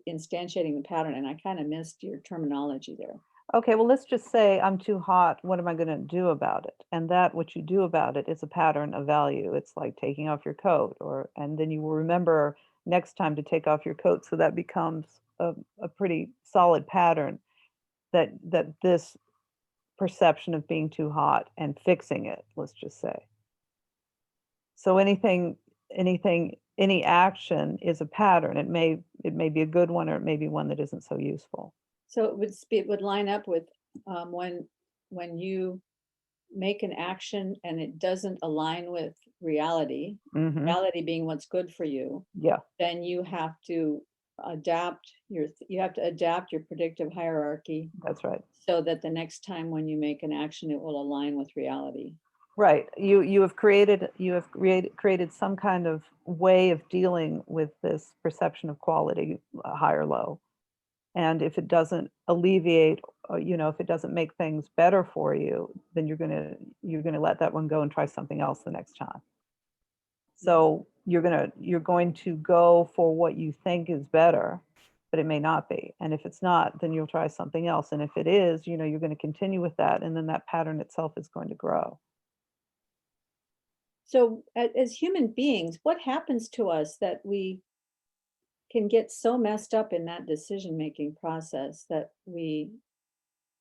[SPEAKER 1] instantiating the pattern, and I kind of missed your terminology there.
[SPEAKER 2] Okay, well, let's just say I'm too hot. What am I going to do about it? And that what you do about it is a pattern of value. It's like taking off your coat, and then you will remember next time to take off your coat. So that becomes a pretty solid pattern that this perception of being too hot and fixing it, let's just say. So any action is a pattern. It may be a good one or it may be one that isn't so useful.
[SPEAKER 1] So it would line up with when you make an action and it doesn't align with reality,
[SPEAKER 2] Hmm.
[SPEAKER 1] reality being what's good for you,
[SPEAKER 2] Yeah,
[SPEAKER 1] then you have to adapt your predictive hierarchy
[SPEAKER 2] that's right.
[SPEAKER 1] so that the next time when you make an action, it will align with reality.
[SPEAKER 2] Right. You have created some kind of way of dealing with this perception of quality, high or low. And if it doesn't alleviate, if it doesn't make things better for you, then you're gonna let that one go and try something else the next time.
[SPEAKER 1] Yeah.
[SPEAKER 2] So you're going to go for what you think is better, but it may not be. And if it's not, then you'll try something else. And if it is, you're going to continue with that, and then that pattern itself is going to grow.
[SPEAKER 1] So as human beings, what happens to us that we can get so messed up in that decision-making process that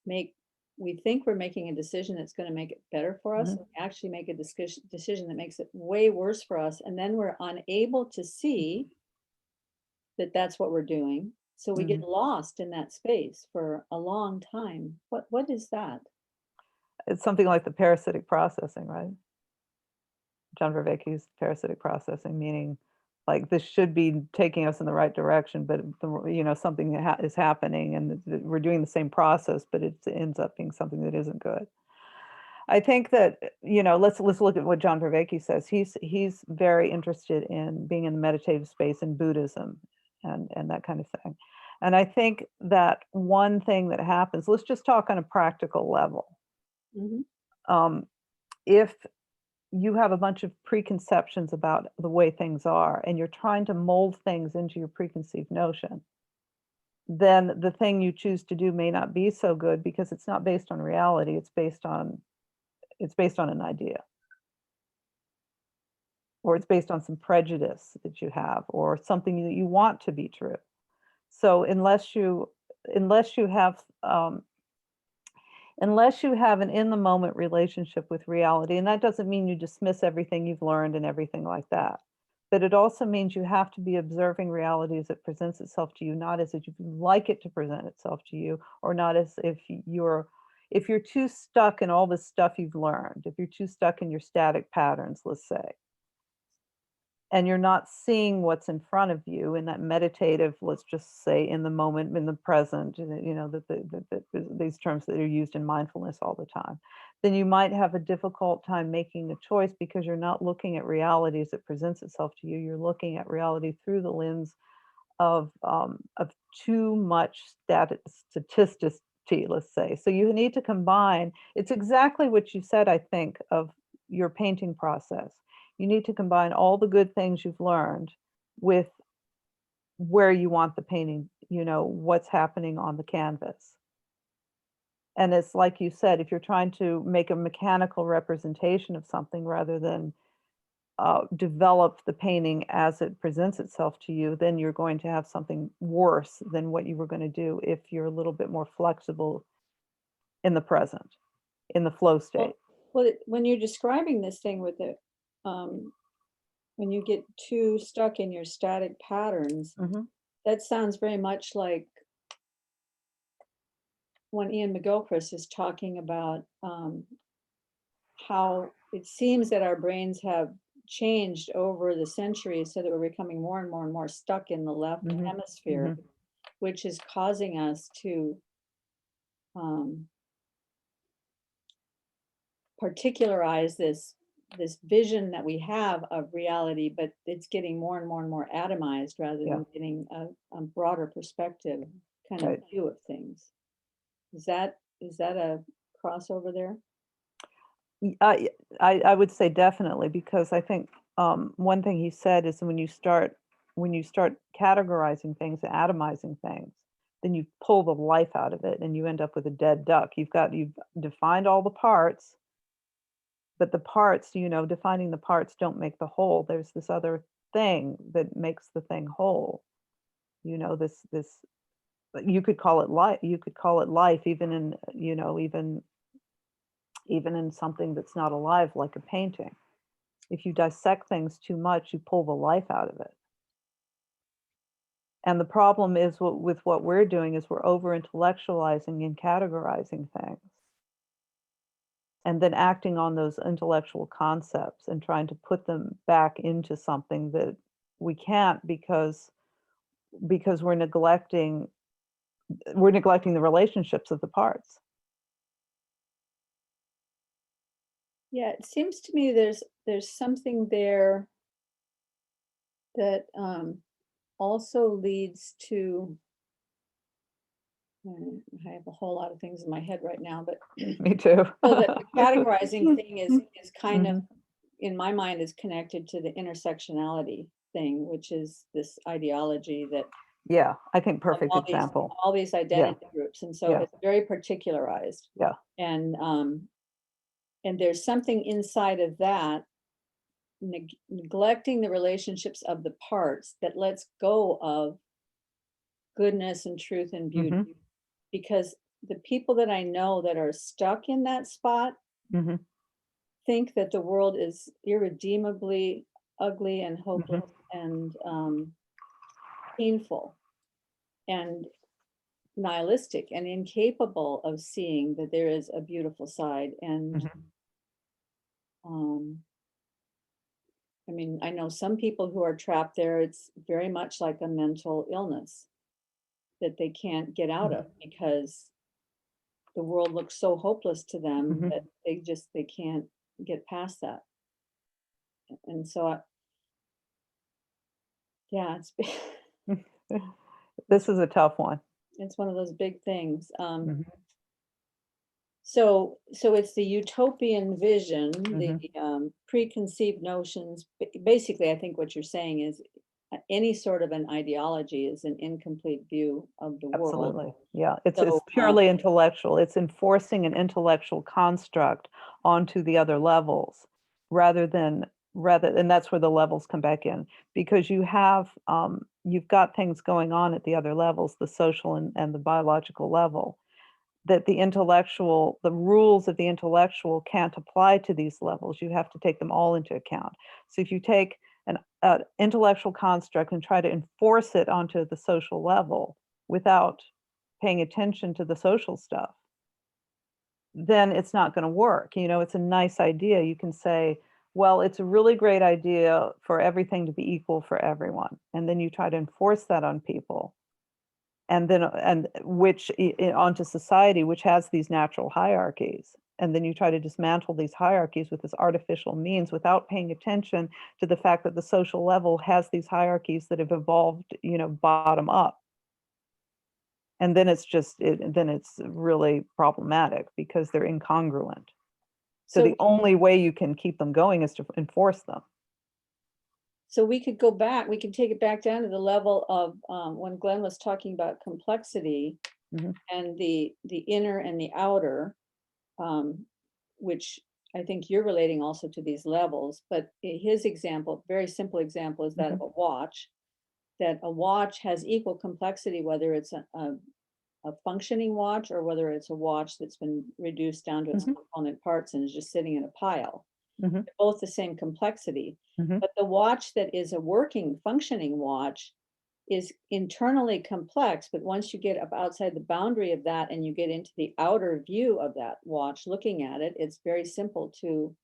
[SPEAKER 1] make we think we're making a decision that's going to make it better for us,
[SPEAKER 2] Mhm.
[SPEAKER 1] and we actually make a decision that makes it way worse for us, and then we're unable to see that that's what we're doing. So we get
[SPEAKER 2] Mhm.
[SPEAKER 1] lost in that space for a long time. What is that?
[SPEAKER 2] It's something like the parasitic processing, right? John Vervaeke's parasitic processing, meaning like this should be taking us in the right direction, but something is happening, and we're doing the same process, but it ends up being something that isn't good. I think that let's look at what John Vervaeke says. He's very interested in being in the meditative space in Buddhism and that kind of thing. And I think that one thing that happens, let's just talk on a practical level.
[SPEAKER 1] Mhm.
[SPEAKER 2] Um, if you have a bunch of preconceptions about the way things are and you're trying to mold things into your preconceived notion, then the thing you choose to do may not be so good because it's not based on reality. It's based on an idea, or it's based on some prejudice that you have, or something that you want to be true. So unless you have an in the moment relationship with reality, and that doesn't mean you dismiss everything you've learned and everything like that, but it also means you have to be observing reality as it presents itself to you, not as if you'd like it to present itself to you, or not as if you're too stuck in all the stuff you've learned, if you're too stuck in your static patterns, let's say, and you're not seeing what's in front of you in that meditative, let's just say, in the moment, in the present, these terms that are used in mindfulness all the time. then you might have a difficult time making a choice because you're not looking at reality as it presents itself to you. You're looking at reality through the lens of too much staticity, let's say. So you need to combine. It's exactly what you said, I think, of your painting process. You need to combine all the good things you've learned with where you want the painting, what's happening on the canvas. And it's like you said, if you're trying to make a mechanical representation of something rather than develop the painting as it presents itself to you, then you're going to have something worse than what you were going to do if you're a little bit more flexible in the present, in the flow state.
[SPEAKER 1] When you're describing this thing with it, when you get too stuck in your static patterns, that sounds very much like when Ian McGilchrist is talking about how it seems that our brains have changed over the centuries so that we're becoming more and more and more stuck in the left hemisphere, which is causing us to particularize this vision that we have of reality, but it's getting more and more and more atomized rather than getting a broader perspective kind of view of things. Is that a crossover there?
[SPEAKER 2] I would say definitely, because I think one thing he said is when you start categorizing things, atomizing things, then you pull the life out of it and you end up with a dead duck. You've defined all the parts, but the parts, defining the parts don't make the whole. There's this other thing that makes the thing whole. This you could call it life. You could call it life, even in even in something that's not alive, like a painting. If you dissect things too much, you pull the life out of it. And the problem is with what we're doing is we're over intellectualizing and categorizing things, and then acting on those intellectual concepts and trying to put them back into something that we can't because we're neglecting the relationships of the parts.
[SPEAKER 1] Yeah, it seems to me there's something there that also leads to, I have a whole lot of things in my head right now, but
[SPEAKER 2] Me too.
[SPEAKER 1] so the categorizing thing is kind of, in my mind, is connected to the intersectionality thing, which is this ideology that
[SPEAKER 2] Yeah, I think perfect example.
[SPEAKER 1] All these identity groups, and so it's very particularized.
[SPEAKER 2] Yeah.
[SPEAKER 1] And there's something inside of that, neglecting the relationships of the parts, that lets go of goodness and truth and beauty. Because the people that I know that are stuck in that spot think that the world is irredeemably ugly and hopeless and painful and nihilistic and incapable of seeing that there is a beautiful side. And I mean, I know some people who are trapped there. It's very much like a mental illness that they can't get out of because the world looks so hopeless to them that they can't get past that. And so it's
[SPEAKER 2] This is a tough one.
[SPEAKER 1] it's one of those big things. So it's the utopian vision, the preconceived notions. Basically, I think what you're saying is any sort of an ideology is an incomplete view of the world.
[SPEAKER 2] Absolutely. Yeah, it's purely intellectual. It's enforcing an intellectual construct onto the other levels and that's where the levels come back in, because you've got things going on at the other levels, the social and the biological level, that the rules of the intellectual can't apply to these levels. You have to take them all into account. So if you take an intellectual construct and try to enforce it onto the social level without paying attention to the social stuff, then it's not going to work. It's a nice idea. You can say, well, it's a really great idea for everything to be equal for everyone. And then you try to enforce that on people. And then, onto society, which has these natural hierarchies. and then you try to dismantle these hierarchies with this artificial means without paying attention to the fact that the social level has these hierarchies that have evolved, bottom up. And then then it's really problematic because they're incongruent. So the only way you can keep them going is to enforce them.
[SPEAKER 1] So we could go back, we could take it back down to the level of when Glenn was talking about complexity and the inner and the outer, which I think you're relating also to these levels. But his example, very simple example, is that of a watch, that a watch has equal complexity, whether it's a functioning watch or whether it's a watch that's been reduced down to its component parts and is just sitting in a pile. They're both the same complexity. But the watch that is a working, functioning watch is internally complex. But once you get up outside the boundary of that and you get into the outer view of that watch, looking at it, it's very simple to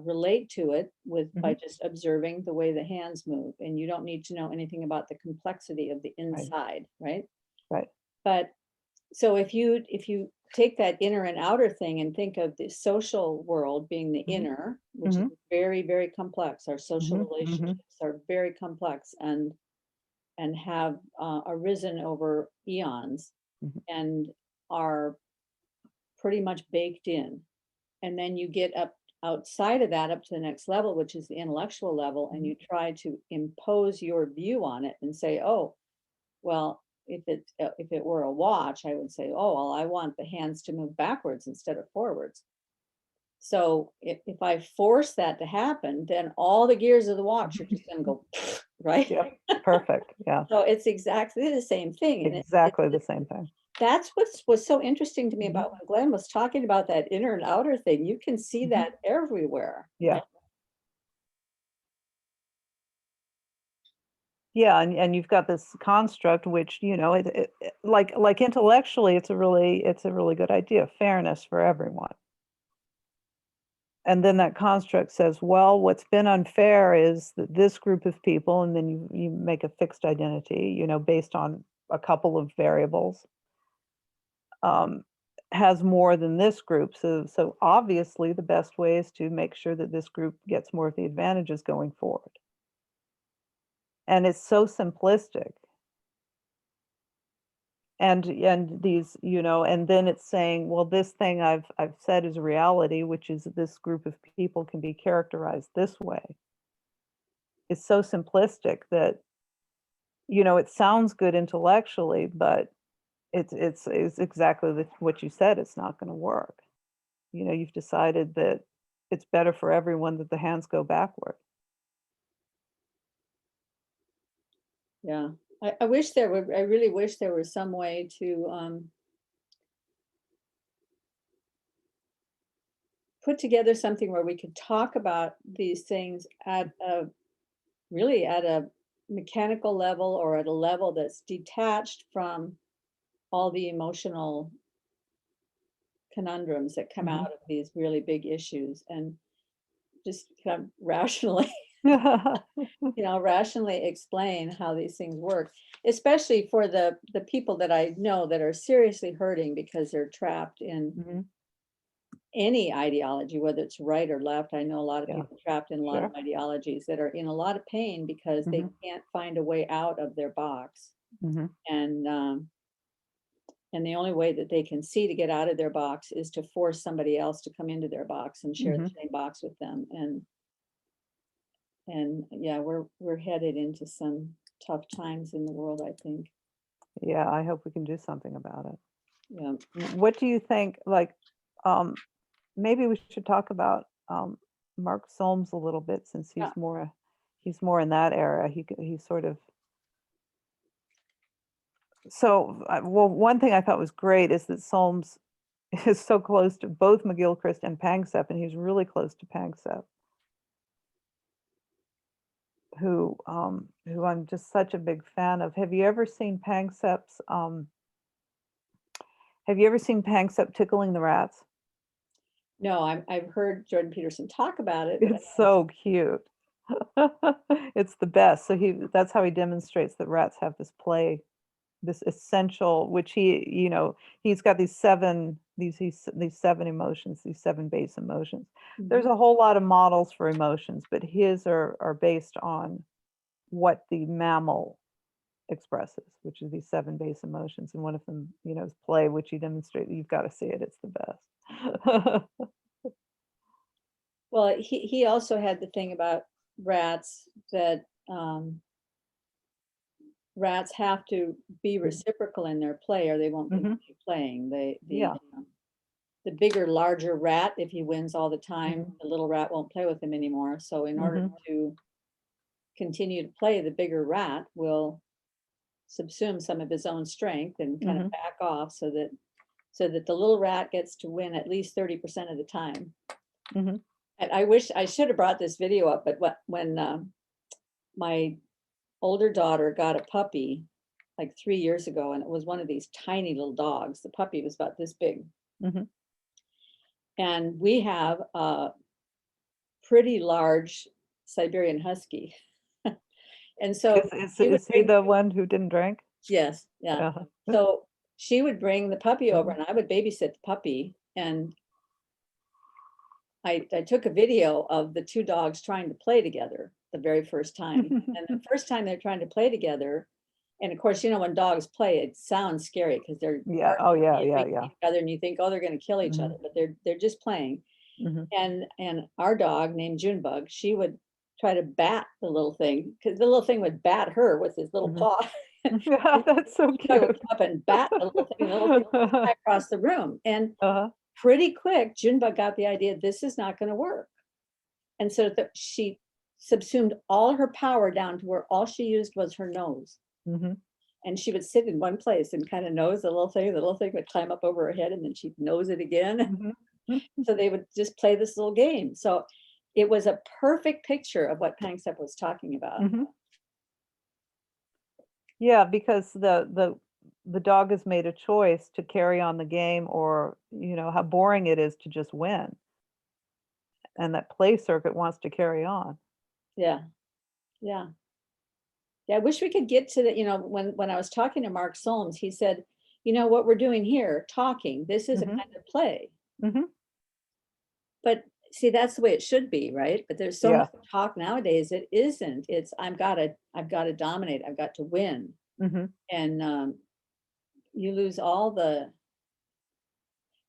[SPEAKER 1] relate to it by just observing the way the hands move. And you don't need to know anything about the complexity of the inside, right?
[SPEAKER 2] Right.
[SPEAKER 1] But so if you take that inner and outer thing and think of the social world being the inner, which is very, very complex. Our social relationships are very complex and have arisen over eons and are pretty much baked in. And then you get up outside of that, up to the next level, which is the intellectual level, and you try to impose your view on it and say, oh, well, if it were a watch, I would say, oh, well, I want the hands to move backwards instead of forwards. So if I force that to happen, then all the gears of the watch are just going to go, right?
[SPEAKER 2] Yep. Perfect. Yeah.
[SPEAKER 1] So it's exactly the same thing. And
[SPEAKER 2] Exactly the same thing.
[SPEAKER 1] that's was so interesting to me about when Glenn was talking about that inner and outer thing. You can see that everywhere.
[SPEAKER 2] Yeah. Yeah, and you've got this construct, which like intellectually, it's a really good idea, fairness for everyone. And then that construct says, well, what's been unfair is that this group of people, and then you make a fixed identity, based on a couple of variables, has more than this group. So obviously, the best way is to make sure that this group gets more of the advantages going forward. And it's so simplistic. And these, and then it's saying, well, this thing I've said is reality, which is that this group of people can be characterized this way. It's so simplistic that, it sounds good intellectually, but it's exactly what you said. It's not going to work. You've decided that it's better for everyone that the hands go backward.
[SPEAKER 1] Yeah. I really wish there was some way to put together something where we could talk about these things at a mechanical level or at a level that's detached from all the emotional conundrums that come out of these really big issues, and just kind of rationally rationally explain how these things work, especially for the people that I know that are seriously hurting because they're trapped in any ideology, whether it's right or left. I know a lot of people trapped in a lot of ideologies that are in a lot of pain because they can't find a way out of their box. And the only way that they can see to get out of their box is to force somebody else to come into their box and share the same box with them. And yeah, we're headed into some tough times in the world, I think.
[SPEAKER 2] Yeah, I hope we can do something about it.
[SPEAKER 1] Yeah.
[SPEAKER 2] What do you think, maybe we should talk about Mark Solms a little bit, since he's more in that era. He's sort of, so well, one thing I thought was great is that Solms is so close to both McGilchrist and Panksepp, and he's really close to Panksepp, who I'm just such a big fan of. Have you ever seen Panksepp's tickling the rats?
[SPEAKER 1] No, I've heard Jordan Peterson talk about it.
[SPEAKER 2] It's so cute. It's the best. So that's how he demonstrates that rats have this essential, which he's got these 7 these 7 emotions, these 7 base emotions. There's
[SPEAKER 1] Mhm.
[SPEAKER 2] a whole lot of models for emotions, but his are based on what the mammal expresses, which is these 7 base emotions, and one of them, is play, which he demonstrated. You've got to see it; it's the best.
[SPEAKER 1] Well, he also had the thing about rats that rats have to be reciprocal in their play or they won't
[SPEAKER 2] Hmm.
[SPEAKER 1] continue playing.
[SPEAKER 2] Yeah.
[SPEAKER 1] The bigger, larger rat, if he wins all the time,
[SPEAKER 2] Hmm.
[SPEAKER 1] the little rat won't play with him anymore. So in order
[SPEAKER 2] Hmm.
[SPEAKER 1] to continue to play, the bigger rat will subsume some of his own strength and kind of
[SPEAKER 2] Hmm.
[SPEAKER 1] back off so that the little rat gets to win at least 30% of the time.
[SPEAKER 2] Hmm.
[SPEAKER 1] And I wish I should have brought this video up, but when my older daughter got a puppy like 3 years ago, and it was one of these tiny little dogs. The puppy was about this big.
[SPEAKER 2] Hmm.
[SPEAKER 1] And we have a pretty large Siberian Husky. And so she would
[SPEAKER 2] Is he
[SPEAKER 1] bring,
[SPEAKER 2] the one who didn't drink?
[SPEAKER 1] yes, yeah.
[SPEAKER 2] Uh-huh.
[SPEAKER 1] So she would bring the puppy over
[SPEAKER 2] Mhm.
[SPEAKER 1] and I would babysit the puppy. And I took a video of the two dogs trying to play together the very first time. And the first time they're trying to play together, and of course, when dogs play, it sounds scary because they're
[SPEAKER 2] Yeah. Oh,
[SPEAKER 1] barking
[SPEAKER 2] yeah,
[SPEAKER 1] and
[SPEAKER 2] yeah,
[SPEAKER 1] yelling at
[SPEAKER 2] yeah.
[SPEAKER 1] each other, and you think, oh, they're going to kill each
[SPEAKER 2] Hmm.
[SPEAKER 1] other, but they're just playing.
[SPEAKER 2] Hmm.
[SPEAKER 1] And our dog named Junebug, she would try to bat the little thing because the little thing would bat her with his little
[SPEAKER 2] Hmm.
[SPEAKER 1] paw.
[SPEAKER 2] Yeah,
[SPEAKER 1] And
[SPEAKER 2] that's so
[SPEAKER 1] Junebug would
[SPEAKER 2] cute.
[SPEAKER 1] come up and bat the little thing. The little thing would fly across the room. And
[SPEAKER 2] Uh-huh.
[SPEAKER 1] pretty quick, Junebug got the idea this is not going to work. And so she subsumed all her power down to where all she used was her nose.
[SPEAKER 2] Hmm.
[SPEAKER 1] And she would sit in one place and kind of nose the little thing. The little thing would climb up over her head and then she'd nose it again.
[SPEAKER 2] Hmm.
[SPEAKER 1] So they would just play this little game. So it was a perfect picture of what Panksepp was talking about.
[SPEAKER 2] Hmm. Yeah, because the dog has made a choice to carry on the game, or how boring it is to just win, and that play circuit wants to carry on.
[SPEAKER 1] Yeah, yeah, yeah. I wish we could get to the, when I was talking to Mark Solms, he said, what we're doing here, talking, this is a
[SPEAKER 2] Hmm.
[SPEAKER 1] kind of play.
[SPEAKER 2] Hmm.
[SPEAKER 1] But see, that's the way it should be, right? But there's so
[SPEAKER 2] Yeah.
[SPEAKER 1] much talk nowadays. It isn't. It's I've got to dominate. I've got to win,
[SPEAKER 2] Hmm.
[SPEAKER 1] and you lose all the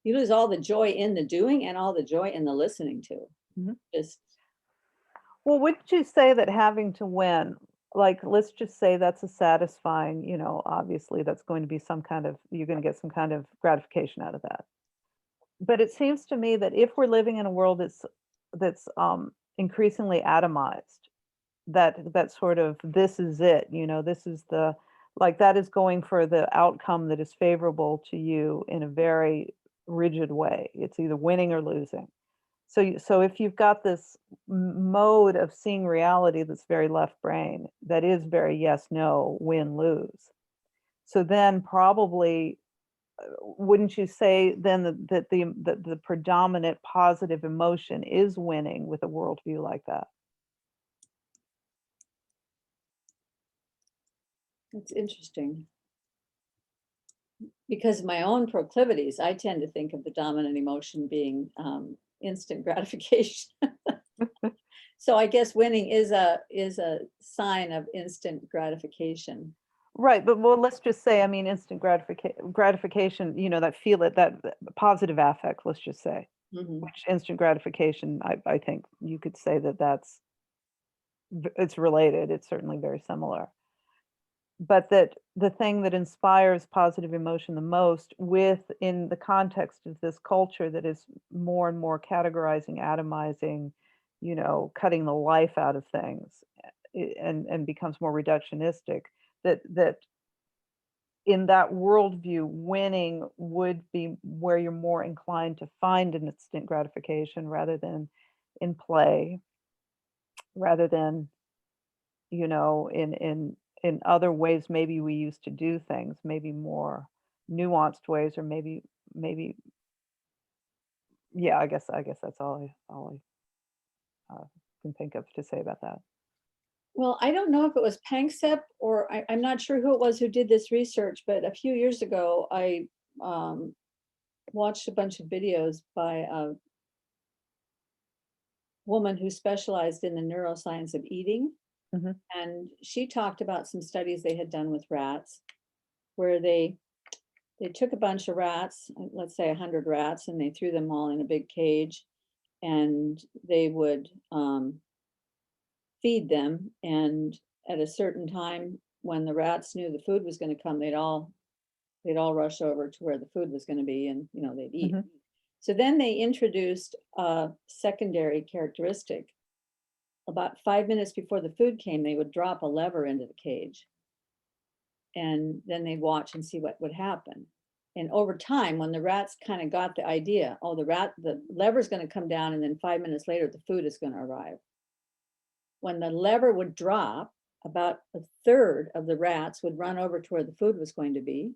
[SPEAKER 1] you lose all the joy in the doing and all the joy in the listening to.
[SPEAKER 2] Hmm.
[SPEAKER 1] Just
[SPEAKER 2] Well, wouldn't you say that having to win, like, let's just say that's a satisfying, obviously that's going to be you're going to get some kind of gratification out of that. But it seems to me that if we're living in a world that's increasingly atomized, that sort of this is it, this is the like that is going for the outcome that is favorable to you in a very rigid way. It's either winning or losing. So if you've got this mode of seeing reality that's very left brain, that is very yes, no, win, lose. So then probably wouldn't you say then that the predominant positive emotion is winning with a worldview like that?
[SPEAKER 1] it's interesting because of my own proclivities. I tend to think of the dominant emotion being instant gratification. So I guess winning is a sign of instant gratification.
[SPEAKER 2] Right, but well, let's just say, I mean, instant gratification, that positive affect, let's just say,
[SPEAKER 1] Mhm.
[SPEAKER 2] which instant gratification, I think you could say it's related. It's certainly very similar. But that the thing that inspires positive emotion the most within the context of this culture that is more and more categorizing, atomizing, cutting the life out of things, and becomes more reductionistic, that in that worldview, winning would be where you're more inclined to find an instant gratification rather than in play, rather than, in other ways maybe we used to do things, maybe more nuanced ways, or maybe yeah, I guess that's all I can think of to say about that.
[SPEAKER 1] Well, I don't know if it was Panksepp or I'm not sure who it was who did this research, but a few years ago, I um, watched a bunch of videos by a woman who specialized in the neuroscience of eating.
[SPEAKER 2] Mhm.
[SPEAKER 1] And she talked about some studies they had done with rats where they took a bunch of rats, let's say 100 rats, and they threw them all in a big cage, and they would feed them. And at a certain time, when the rats knew the food was going to come, they'd all rush over to where the food was going to be, and they'd eat.
[SPEAKER 2] Mhm.
[SPEAKER 1] So then they introduced a secondary characteristic. About 5 minutes before the food came, they would drop a lever into the cage, and then they'd watch and see what would happen. And over time, when the rats kind of got the idea, oh, the lever's going to come down, and then 5 minutes later, the food is going to arrive. When the lever would drop, about a third of the rats would run over to where the food was going to be.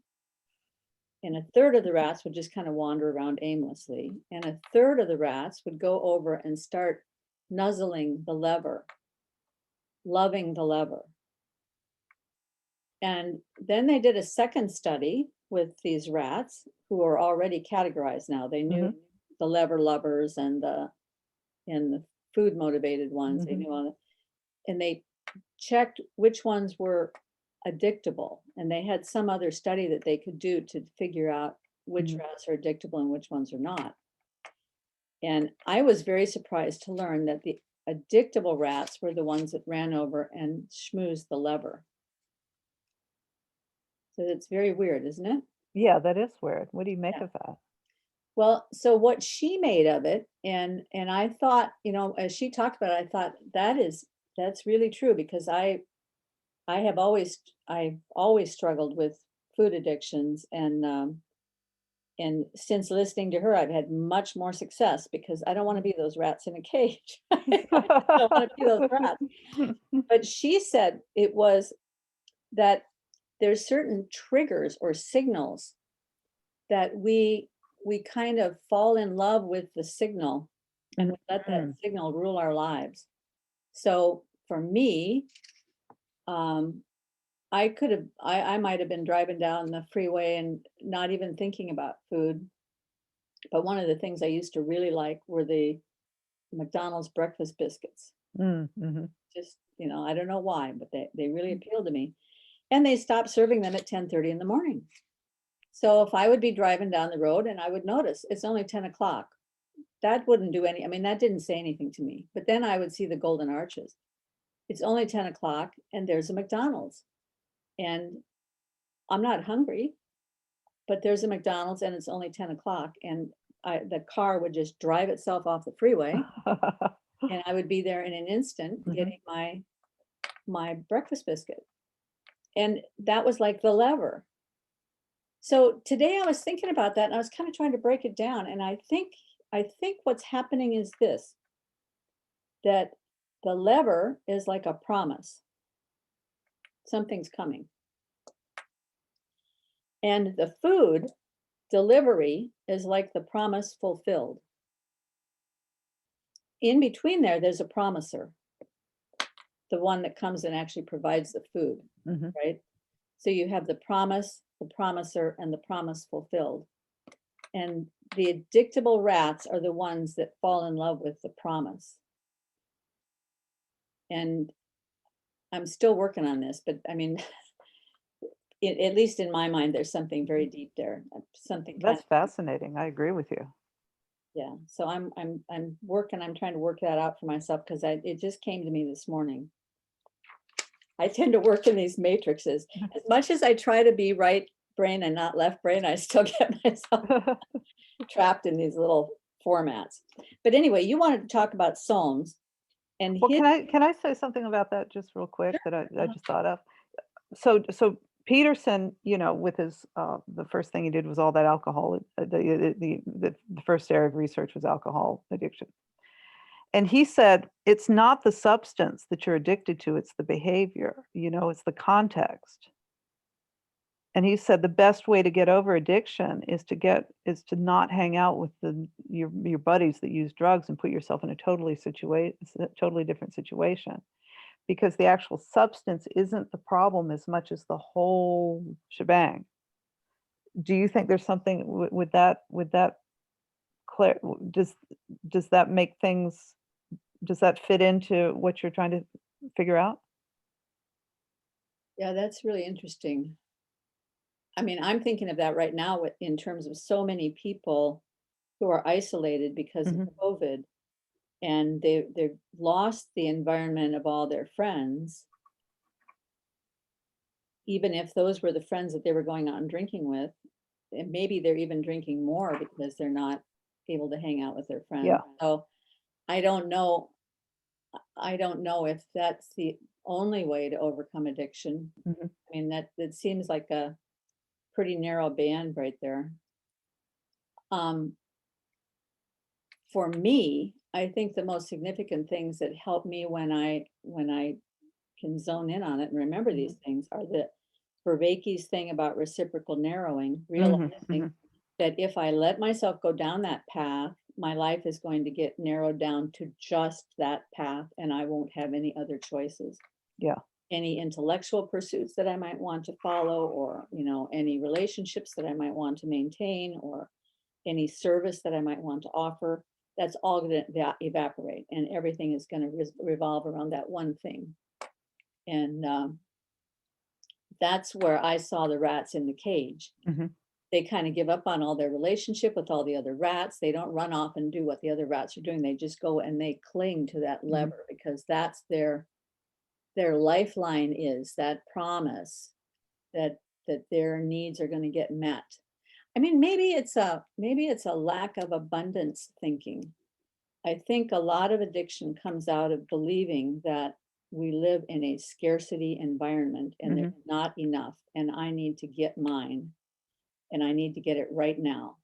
[SPEAKER 1] And a third of the rats would just kind of wander around aimlessly. And a third of the rats would go over and start nuzzling the lever, loving the lever. And then they did a second study with these rats who are already categorized now. They knew the lever lovers and the food motivated ones. They knew all that. And they checked which ones were addictable. And they had some other study that they could do to figure out which rats are addictable and which ones are not. And I was very surprised to learn that the addictable rats were the ones that ran over and schmoozed the lever. So it's very weird, isn't it?
[SPEAKER 2] Yeah, that is weird. What do you make
[SPEAKER 1] Yeah.
[SPEAKER 2] of that?
[SPEAKER 1] Well, so what she made of it, and I thought, as she talked about it, I thought that's really true, because I've always struggled with food addictions, and since listening to her, I've had much more success, because I don't want to be those rats in a cage. I don't want to be those rats. But she said it was that there's certain triggers or signals that we kind of fall in love with the signal, and we let that signal rule our lives. So for me, I might have been driving down the freeway and not even thinking about food. But one of the things I used to really like were the McDonald's breakfast biscuits. Just, I don't know why, but they really appealed to me. And they stopped serving them at 10:30 in the morning. So if I would be driving down the road and I would notice it's only 10 o'clock, that wouldn't do any, I mean, that didn't say anything to me. But then I would see the golden arches. It's only 10 o'clock and there's a McDonald's. And I'm not hungry, but there's a McDonald's and it's only 10 o'clock. And the car would just drive itself off the freeway, and I would be there in an instant getting my breakfast biscuit. And that was like the lever. So today I was thinking about that, and I was kind of trying to break it down. And I think what's happening is this, that the lever is like a promise. Something's coming. And the food delivery is like the promise fulfilled. In between there's a promiser, the one that comes and actually provides the food, right? So you have the promise, the promiser, and the promise fulfilled. And the addictable rats are the ones that fall in love with the promise. And I'm still working on this, but I mean, at least in my mind, there's something very deep there. Something
[SPEAKER 2] That's fascinating. I agree with you.
[SPEAKER 1] Yeah. So I'm trying to work that out for myself, because it just came to me this morning. I tend to work in these matrices. As much as I try to be right brain and not left brain, I still get myself trapped in these little formats. But anyway, you wanted to talk about Solms. And
[SPEAKER 2] Well, can I say something about that just real quick that I just thought of? So Peterson, with his the first thing he did was all that alcohol. The first area of research was alcohol addiction, and he said it's not the substance that you're addicted to; it's the behavior. It's the context. And he said the best way to get over addiction is to not hang out with your buddies that use drugs and put yourself in a totally different situation, because the actual substance isn't the problem as much as the whole shebang. do you think there's something with that, clear, does that make things, does that fit into what you're trying to figure out?
[SPEAKER 1] Yeah, that's really interesting. I mean, I'm thinking of that right now in terms of so many people who are isolated because of
[SPEAKER 2] Mhm.
[SPEAKER 1] COVID, and they've lost the environment of all their friends, even if those were the friends that they were going out and drinking with, and maybe they're even drinking more because they're not able to hang out with their friends.
[SPEAKER 2] Yeah.
[SPEAKER 1] So I don't know. I don't know if that's the only way to overcome addiction.
[SPEAKER 2] Mhm.
[SPEAKER 1] I mean, that seems like a pretty narrow band right there. Um, for me, I think the most significant things that help me when I can zone in on it and remember these
[SPEAKER 2] Mhm.
[SPEAKER 1] things are the Vervaeke's thing about reciprocal narrowing,
[SPEAKER 2] Mhm.
[SPEAKER 1] realizing
[SPEAKER 2] Mhm.
[SPEAKER 1] that if I let myself go down that path, my life is going to get narrowed down to just that path, and I won't have any other choices.
[SPEAKER 2] Yeah.
[SPEAKER 1] Any intellectual pursuits that I might want to follow, or, any relationships that I might want to maintain, or any service that I might want to offer, that's all going to evaporate, and everything is going to revolve around that one thing. And that's where I saw the rats in the cage.
[SPEAKER 2] Mhm.
[SPEAKER 1] They kind of give up on all their relationship with all the other rats. They don't run off and do what the other rats are doing. They just go and they cling to that
[SPEAKER 2] Mhm.
[SPEAKER 1] lever because that's their lifeline, is that promise that their needs are going to get met. I mean, maybe it's a lack of abundance thinking. I think a lot of addiction comes out of believing that we live in a scarcity environment and there's
[SPEAKER 2] Mhm.
[SPEAKER 1] not enough, and I need to get mine, and I need to get it right now.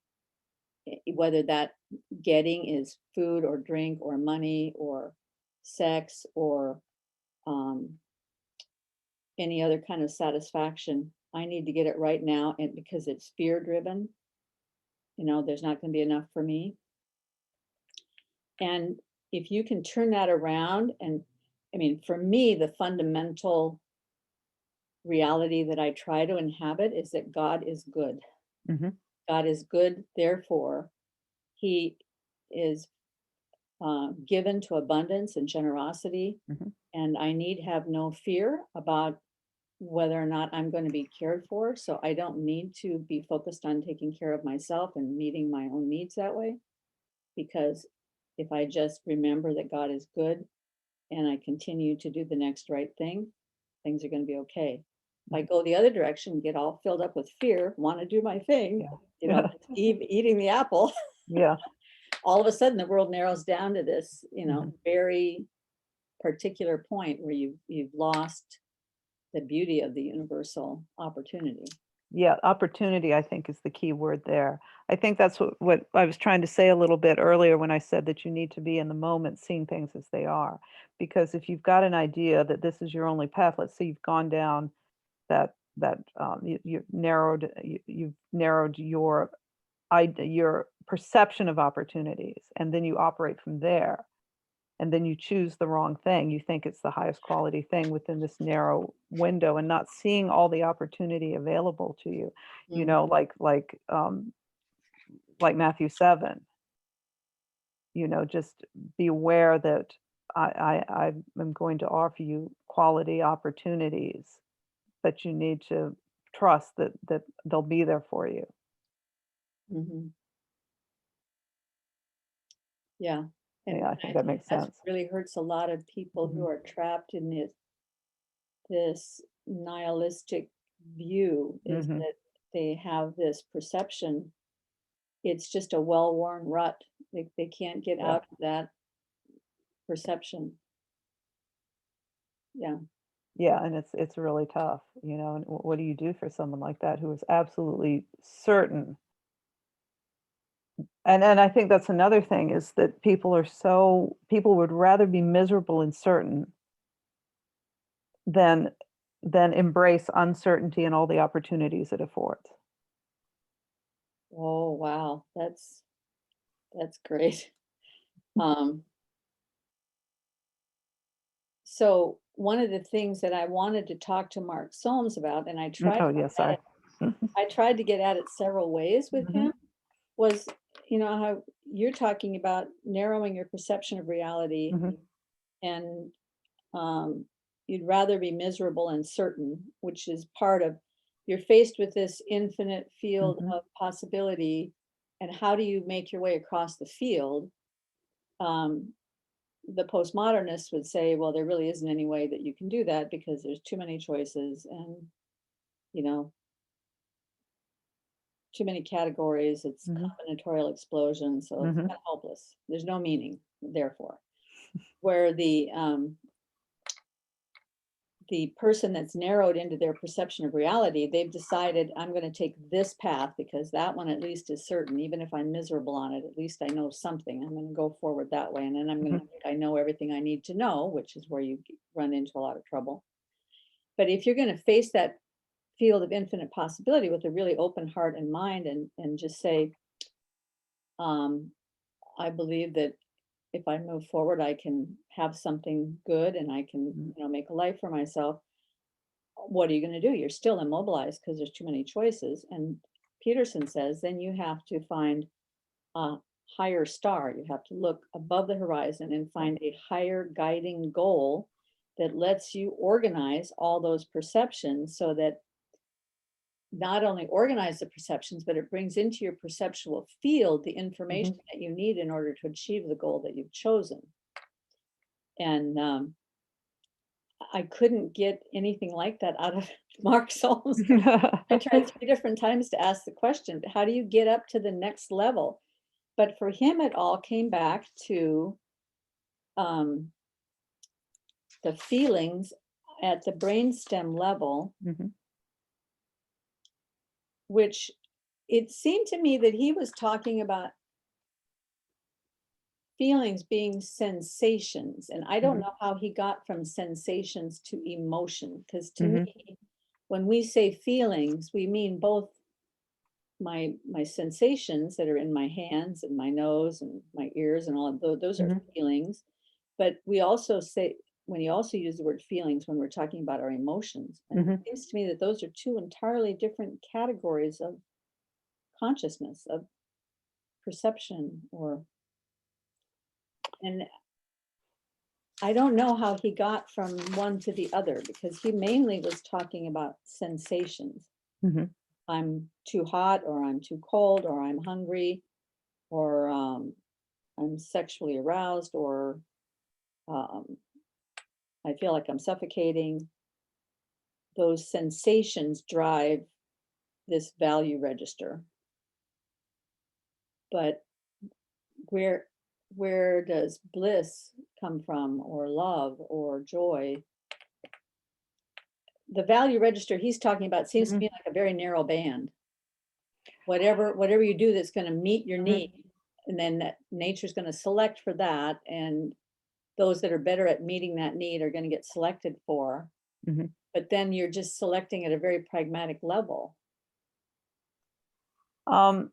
[SPEAKER 1] Whether that getting is food or drink or money or sex or um, any other kind of satisfaction, I need to get it right now, and because it's fear driven, there's not going to be enough for me. And if you can turn that around, and I mean, for me, the fundamental reality that I try to inhabit is that God is good.
[SPEAKER 2] Mhm.
[SPEAKER 1] God is good, therefore, He is given to abundance and generosity,
[SPEAKER 2] Mhm.
[SPEAKER 1] and I need have no fear about whether or not I'm going to be cared for. So I don't need to be focused on taking care of myself and meeting my own needs that way, because if I just remember that God is good and I continue to do the next right thing, things are going to be okay. If I
[SPEAKER 2] Mhm.
[SPEAKER 1] go the other direction, get all filled up with fear, want to do my thing,
[SPEAKER 2] Yeah.
[SPEAKER 1] just eating the apple,
[SPEAKER 2] Yeah.
[SPEAKER 1] all of a sudden the world narrows down to this,
[SPEAKER 2] Mhm.
[SPEAKER 1] very particular point where you've lost the beauty of the universal opportunity.
[SPEAKER 2] Yeah, opportunity, I think, is the key word there. I think that's what I was trying to say a little bit earlier when I said that you need to be in the moment, seeing things as they are. Because if you've got an idea that this is your only path, let's say you've gone down you've narrowed your perception of opportunities, and then you operate from there, and then you choose the wrong thing. You think it's the highest quality thing within this narrow window, and not seeing all the opportunity available to you. You
[SPEAKER 1] Mm,
[SPEAKER 2] know, like Matthew 7. Just be aware that I am going to offer you quality opportunities, but you need to trust that they'll be there for you.
[SPEAKER 1] mhm. Yeah. And
[SPEAKER 2] Yeah, I think
[SPEAKER 1] I
[SPEAKER 2] that
[SPEAKER 1] think
[SPEAKER 2] makes
[SPEAKER 1] that's
[SPEAKER 2] sense.
[SPEAKER 1] really hurts a lot of people who
[SPEAKER 2] Mhm.
[SPEAKER 1] are trapped in this nihilistic view, is
[SPEAKER 2] Mhm.
[SPEAKER 1] that they have this perception. It's just a well-worn rut. They can't get
[SPEAKER 2] Yeah.
[SPEAKER 1] out of that perception. Yeah.
[SPEAKER 2] Yeah, and it's really tough, and what do you do for someone like that who is absolutely certain? And I think that's another thing, is that people would rather be miserable and certain than embrace uncertainty and all the opportunities it affords.
[SPEAKER 1] Oh, wow. That's great. Um, so one of the things that I wanted to talk to Mark Solms about, and I tried
[SPEAKER 2] Oh,
[SPEAKER 1] my
[SPEAKER 2] yeah, sorry.
[SPEAKER 1] I tried to get at it several ways with
[SPEAKER 2] Mhm,
[SPEAKER 1] him, was, how you're talking about narrowing your perception of reality,
[SPEAKER 2] mhm,
[SPEAKER 1] and um, you'd rather be miserable and certain, which is part of, you're faced with this infinite field
[SPEAKER 2] mhm,
[SPEAKER 1] of possibility, and how do you make your way across the field? Um, the postmodernists would say, well, there really isn't any way that you can do that because there's too many choices, and you know too many categories. It's
[SPEAKER 2] mhm,
[SPEAKER 1] combinatorial explosion, so it's
[SPEAKER 2] mhm,
[SPEAKER 1] kind of hopeless. There's no meaning, therefore. Where the person that's narrowed into their perception of reality, they've decided, I'm going to take this path because that one at least is certain. Even if I'm miserable on it, at least I know something. I'm going to go forward that way. And then I'm going
[SPEAKER 2] mhm,
[SPEAKER 1] to think I know everything I need to know, which is where you run into a lot of trouble. But if you're going to face that field of infinite possibility with a really open heart and mind, and just say, um, I believe that if I move forward, I can have something good and I can,
[SPEAKER 2] mhm,
[SPEAKER 1] make a life for myself. What are you going to do? You're still immobilized because there's too many choices. And Peterson says, then you have to find a higher star. You have to look above the horizon and find a higher guiding goal that lets you organize all those perceptions, so that not only organize the perceptions, but it brings into your perceptual field the information
[SPEAKER 2] mhm.
[SPEAKER 1] that you need in order to achieve the goal that you've chosen. And I couldn't get anything like that out of Mark Solms. I tried 3 different times to ask the question, how do you get up to the next level? But for him, it all came back to um, the feelings at the brainstem level,
[SPEAKER 2] Mhm,
[SPEAKER 1] which it seemed to me that he was talking about feelings being sensations. And I don't
[SPEAKER 2] mhm,
[SPEAKER 1] know how he got from sensations to emotion, because to
[SPEAKER 2] mhm,
[SPEAKER 1] me, when we say feelings, we mean both my sensations that are in my hands and my nose and my ears and all of those are
[SPEAKER 2] mhm,
[SPEAKER 1] feelings. But we also say, when you also use the word feelings when we're talking about our emotions, and it
[SPEAKER 2] mhm.
[SPEAKER 1] seems to me that those are two entirely different categories of consciousness, of perception, or, and I don't know how he got from one to the other, because he mainly was talking about sensations.
[SPEAKER 2] Mhm.
[SPEAKER 1] I'm too hot, or I'm too cold, or I'm hungry, or I'm sexually aroused, or um, I feel like I'm suffocating. Those sensations drive this value register. But where where does bliss come from, or love, or joy? The value register he's talking about seems to
[SPEAKER 2] Mhm,
[SPEAKER 1] me like a very narrow band. Whatever you do that's going to meet your
[SPEAKER 2] mhm,
[SPEAKER 1] need, and then that nature's going to select for that, and those that are better at meeting that need are going to get selected for.
[SPEAKER 2] mhm.
[SPEAKER 1] But then you're just selecting at a very pragmatic level.
[SPEAKER 2] Um,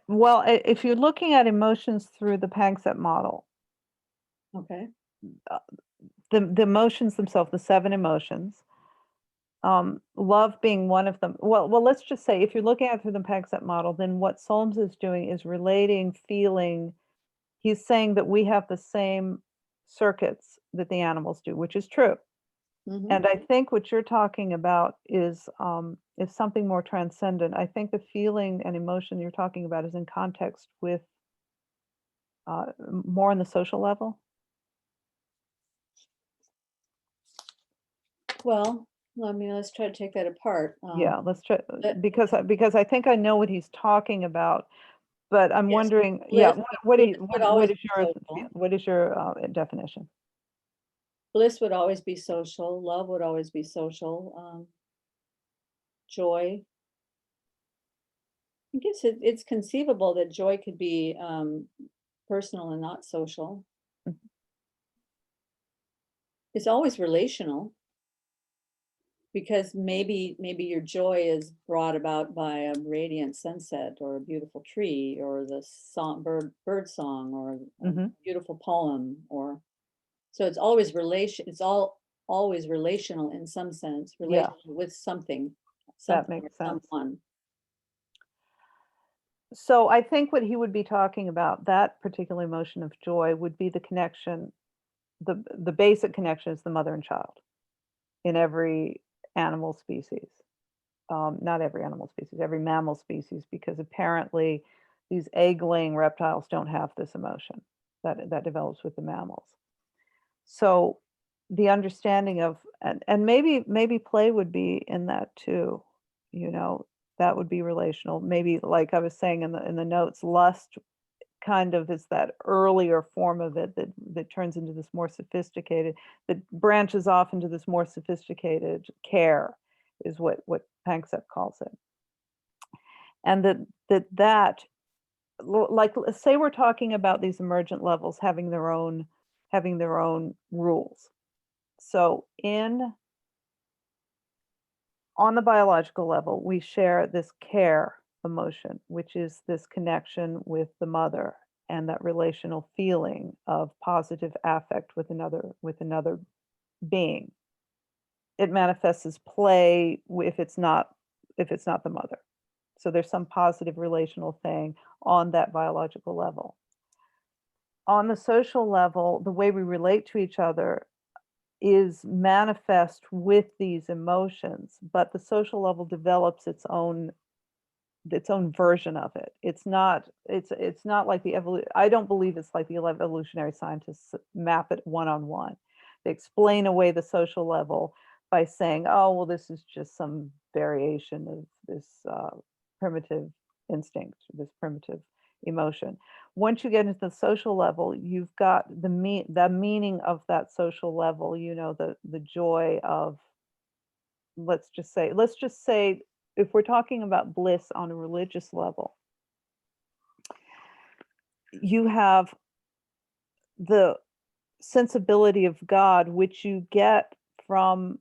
[SPEAKER 2] well, if you're looking at emotions through the Panksepp model,
[SPEAKER 1] Okay.
[SPEAKER 2] uh, the emotions themselves, the 7 emotions, love being one of them. Well, let's just say if you're looking at it through the Panksepp model, then what Solms is doing is relating feeling. He's saying that we have the same circuits that the animals do, which is true.
[SPEAKER 1] Hmm.
[SPEAKER 2] And I think what you're talking about is something more transcendent. I think the feeling and emotion you're talking about is in context with more on the social level.
[SPEAKER 1] Well, let's try to take that apart.
[SPEAKER 2] Yeah, let's try
[SPEAKER 1] But
[SPEAKER 2] because I think I know what he's talking about, but I'm
[SPEAKER 1] yes,
[SPEAKER 2] wondering, yeah,
[SPEAKER 1] bliss,
[SPEAKER 2] what do
[SPEAKER 1] bliss
[SPEAKER 2] you
[SPEAKER 1] would
[SPEAKER 2] what
[SPEAKER 1] always
[SPEAKER 2] is
[SPEAKER 1] be
[SPEAKER 2] your
[SPEAKER 1] social.
[SPEAKER 2] what is your definition?
[SPEAKER 1] Bliss would always be social. Love would always be social. Joy. I guess it's conceivable that joy could be personal and not social.
[SPEAKER 2] Mhm,
[SPEAKER 1] It's always relational, because maybe your joy is brought about by a radiant sunset, or a beautiful tree, or the bird song, or a
[SPEAKER 2] mhm,
[SPEAKER 1] beautiful poem, or so it's always relation. It's all always relational in some sense,
[SPEAKER 2] Yeah.
[SPEAKER 1] relational with something,
[SPEAKER 2] That
[SPEAKER 1] something or
[SPEAKER 2] makes sense.
[SPEAKER 1] someone.
[SPEAKER 2] So I think what he would be talking about, that particular emotion of joy, would be the connection, the basic connection is the mother and child in every animal species. Not every animal species, every mammal species, because apparently these egg-laying reptiles don't have this emotion that develops with the mammals. So the understanding of, and maybe play would be in that too, you know, that would be relational. Maybe like I was saying in the notes, lust kind of is that earlier form of it that turns into this more sophisticated, that branches off into this more sophisticated care, is what Panksepp calls it. And that like say we're talking about these emergent levels having their own rules. So on the biological level, we share this care emotion, which is this connection with the mother and that relational feeling of positive affect with another being. It manifests as play if it's not the mother. So there's some positive relational thing on that biological level. On the social level, the way we relate to each other is manifest with these emotions, but the social level develops its own version of it. It's not like I don't believe it's like the evolutionary scientists map it one-on-one. They explain away the social level by saying, oh, well, this is just some variation of this primitive instinct, this primitive emotion. Once you get into the social level, you've got the meaning of that social level, you know, the joy of, let's just say if we're talking about bliss on a religious level, you have the sensibility of God, which you get from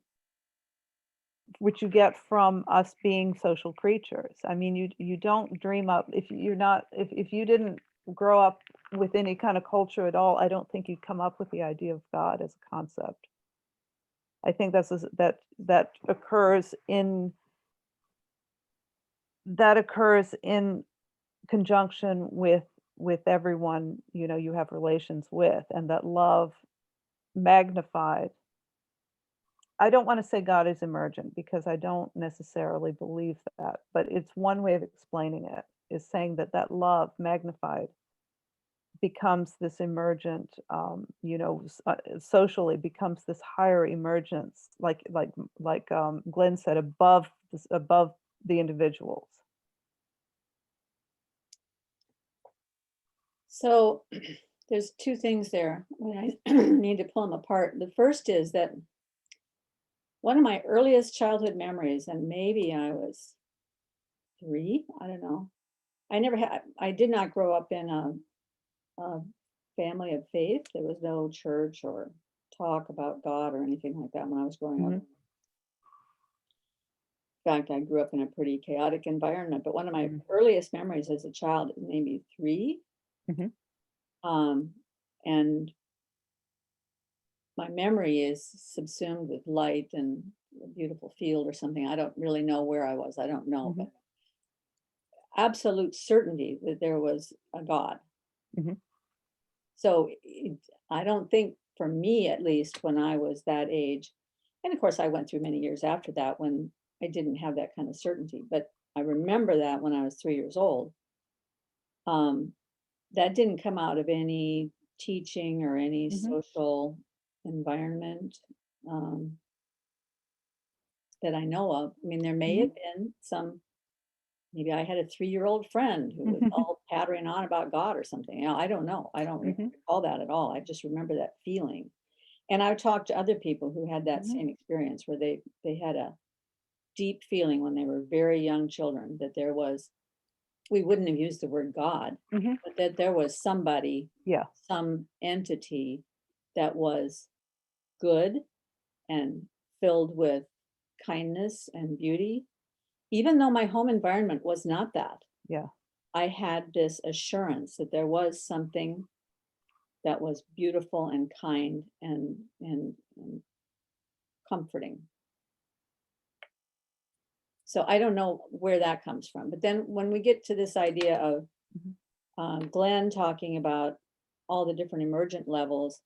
[SPEAKER 2] us being social creatures. I mean, you don't dream up, if you didn't grow up with any kind of culture at all, I don't think you'd come up with the idea of God as a concept. I think that occurs in conjunction with everyone, you know, you have relations with, and that love magnified. I don't want to say God is emergent because I don't necessarily believe that, but it's one way of explaining it, is saying that love magnified becomes this emergent, you know, socially becomes this higher emergence, like Glen said, above the individuals.
[SPEAKER 1] So there's two things there. I need to pull them apart. The first is that one of my earliest childhood memories, and maybe I was 3, I don't know. I did not grow up in a family of faith. There was no church or talk about God or anything like that when I was growing up.
[SPEAKER 2] Mhm.
[SPEAKER 1] In fact, I grew up in a pretty chaotic environment, but one of my
[SPEAKER 2] Mhm.
[SPEAKER 1] earliest memories as a child, maybe 3,
[SPEAKER 2] Mhm.
[SPEAKER 1] and my memory is subsumed with light and a beautiful field or something. I don't really know where I was. I don't know, but
[SPEAKER 2] Mhm.
[SPEAKER 1] absolute certainty that there was a God.
[SPEAKER 2] Mhm.
[SPEAKER 1] So I don't think, for me at least, when I was that age, and of course I went through many years after that when I didn't have that kind of certainty, but I remember that when I was 3 years old, um, that didn't come out of any teaching or any
[SPEAKER 2] Mhm.
[SPEAKER 1] social environment. Um, that I know of. I mean, there may
[SPEAKER 2] Mhm.
[SPEAKER 1] have been some, maybe I had a 3-year-old friend who was
[SPEAKER 2] Mhm.
[SPEAKER 1] all pattering on about God or something. You know, I don't know. I don't
[SPEAKER 2] Mhm.
[SPEAKER 1] recall that at all. I just remember that feeling. And I talked to other people who had that
[SPEAKER 2] Mhm.
[SPEAKER 1] same experience where they had a deep feeling when they were very young children that there was, we wouldn't have used the word God,
[SPEAKER 2] Mhm.
[SPEAKER 1] but that there was somebody,
[SPEAKER 2] Yeah.
[SPEAKER 1] some entity that was good and filled with kindness and beauty. Even though my home environment was not that,
[SPEAKER 2] Yeah.
[SPEAKER 1] I had this assurance that there was something that was beautiful and kind and comforting. So I don't know where that comes from. But then when we get to this idea of Glen talking about all the different emergent levels,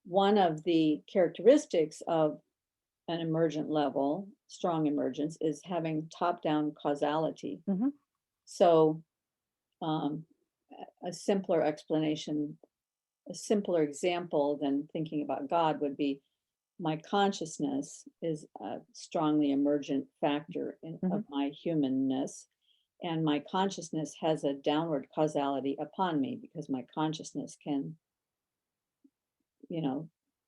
[SPEAKER 1] one of the characteristics of an emergent level, strong emergence, is having top-down causality. So a simpler explanation, a simpler example than thinking about God would be, my consciousness is a strongly emergent factor of my humanness, and my consciousness has a downward causality upon me, because my consciousness can,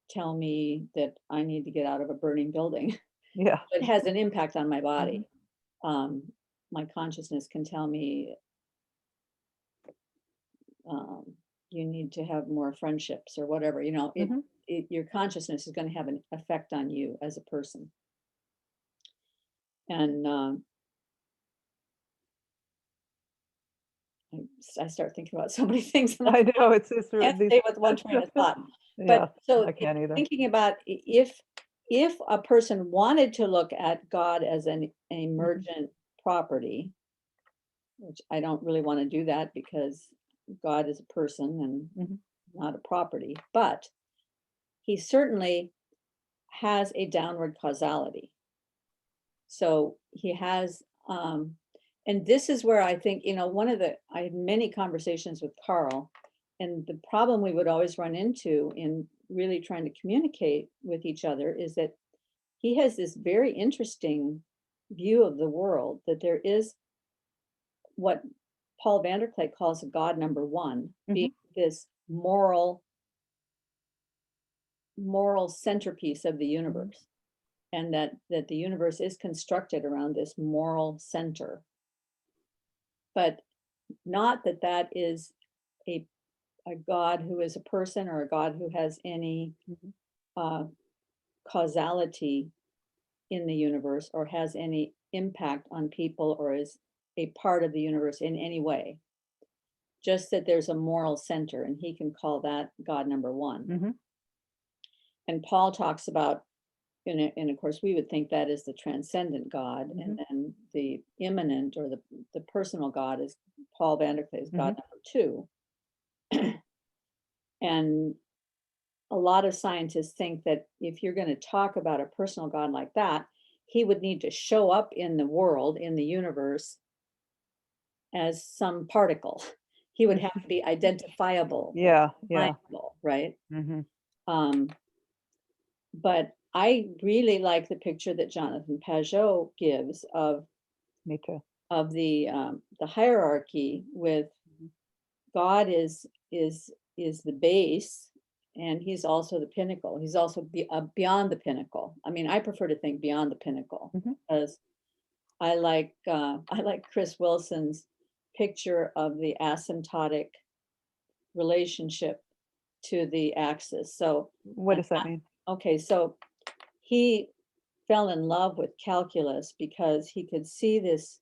[SPEAKER 1] tell me that I need to get out of a burning building.
[SPEAKER 2] Yeah.
[SPEAKER 1] It has an impact on my body. My consciousness can tell me, you need to have more friendships or whatever, your consciousness is going to have an effect on you as a person. And I start thinking about so many things. And
[SPEAKER 2] I know, it's
[SPEAKER 1] can't stay with one train of thought.
[SPEAKER 2] Yeah,
[SPEAKER 1] But so
[SPEAKER 2] I can't either.
[SPEAKER 1] thinking about if a person wanted to look at God as an emergent property, which I don't really want to do that, because God is a person and not a property, but he certainly has a downward causality. So he has, and this is where I think, I had many conversations with Carl, and the problem we would always run into in really trying to communicate with each other is that he has this very interesting view of the world, that there is what Paul Vanderklay calls a God number one, being this moral centerpiece of the universe, and that the universe is constructed around this moral center, but not that is a God who is a person, or a God who has any causality in the universe, or has any impact on people, or is a part of the universe in any way. Just that there's a moral center, and he can call that God number one. And Paul talks about, and of course we would think that is the transcendent God, and then the immanent, or the personal God, is Paul Vanderklay's God number two. And a lot of scientists think that if you're going to talk about a personal God like that, he would need to show up in the world, in the universe, as some particle. He would have to be identifiable.
[SPEAKER 2] Yeah.
[SPEAKER 1] Right? But I really like the picture that Jonathan Pajot gives of
[SPEAKER 2] Me too.
[SPEAKER 1] Of the hierarchy, with God is the base, and he's also the pinnacle. He's also beyond the pinnacle. I mean, I prefer to think beyond the pinnacle, because I like Chris Wilson's picture of the asymptotic relationship to the axis. So
[SPEAKER 2] what does that mean?
[SPEAKER 1] Okay, so he fell in love with calculus because he could see this.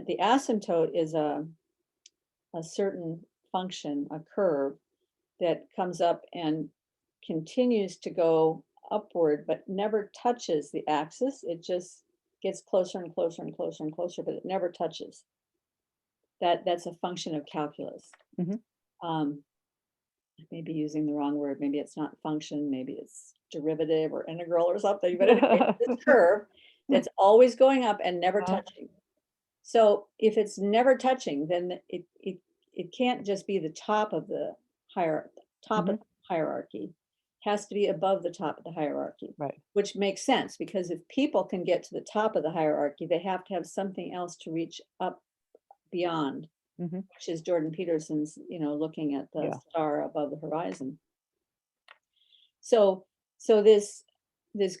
[SPEAKER 1] The asymptote is a certain function, a curve, that comes up and continues to go upward, but never touches the axis. It just gets closer and closer and closer and closer, but it never touches. That's a function of calculus. Maybe using the wrong word. Maybe it's not function. Maybe it's derivative or integral or something. But anyway, this curve that's always going up and never touching. So if it's never touching, then it can't just be the top of the hierarchy. It has to be above the top of the hierarchy,
[SPEAKER 2] right? Which
[SPEAKER 1] makes sense, because if people can get to the top of the hierarchy, they have to have something else to reach up beyond, which is Jordan Peterson's, looking at the star above the horizon. So this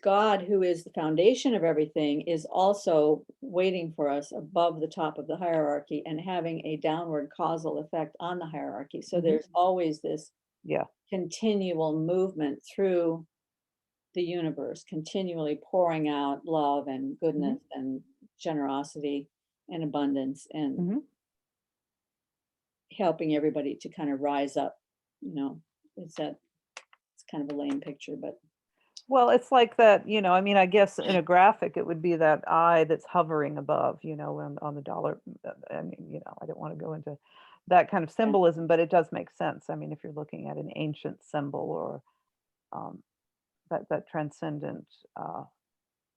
[SPEAKER 1] God, who is the foundation of everything, is also waiting for us above the top of the hierarchy and having a downward causal effect on the hierarchy. So there's always this continual movement through the universe, continually pouring out love and goodness and generosity and abundance, and helping everybody to kind of rise up. It's kind of a lame picture, but
[SPEAKER 2] Well, it's like that, I mean, I guess in a graphic, it would be that eye that's hovering above, on the dollar. I mean, I don't want to go into that kind of
[SPEAKER 1] Yeah.
[SPEAKER 2] symbolism, but it does make sense. I mean, if you're looking at an ancient symbol or um, that transcendent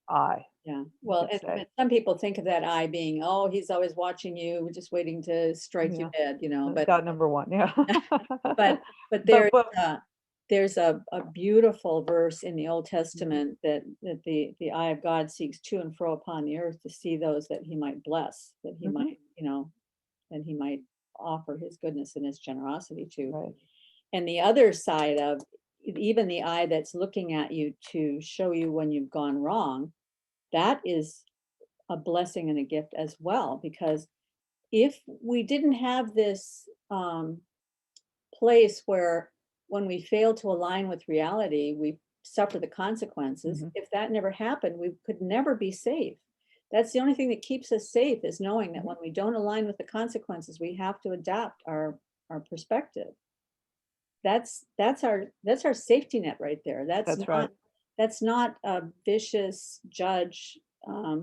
[SPEAKER 2] eye,
[SPEAKER 1] Yeah,
[SPEAKER 2] you
[SPEAKER 1] well,
[SPEAKER 2] could
[SPEAKER 1] and
[SPEAKER 2] say.
[SPEAKER 1] some people think of that eye being, oh, he's always watching you, just waiting to strike you
[SPEAKER 2] Yeah,
[SPEAKER 1] dead, but
[SPEAKER 2] God number one. Yeah.
[SPEAKER 1] but but
[SPEAKER 2] But
[SPEAKER 1] there's a beautiful verse in the Old
[SPEAKER 2] Mhm.
[SPEAKER 1] Testament that the eye of God seeks to and fro upon the earth to see those that he might bless, that he
[SPEAKER 2] Mhm.
[SPEAKER 1] might, that he might offer his goodness and his generosity to.
[SPEAKER 2] Right.
[SPEAKER 1] And the other side of even the eye that's looking at you to show you when you've gone wrong, that is a blessing and a gift as well. Because if we didn't have this place where when we fail to align with reality, we suffer the consequences.
[SPEAKER 2] Mhm.
[SPEAKER 1] If that never happened, we could never be safe. That's the only thing that keeps us safe, is knowing that
[SPEAKER 2] Mhm.
[SPEAKER 1] when we don't align with the consequences, we have to adapt our perspective. That's our safety net right there. That's
[SPEAKER 2] That's right.
[SPEAKER 1] not that's not a vicious judge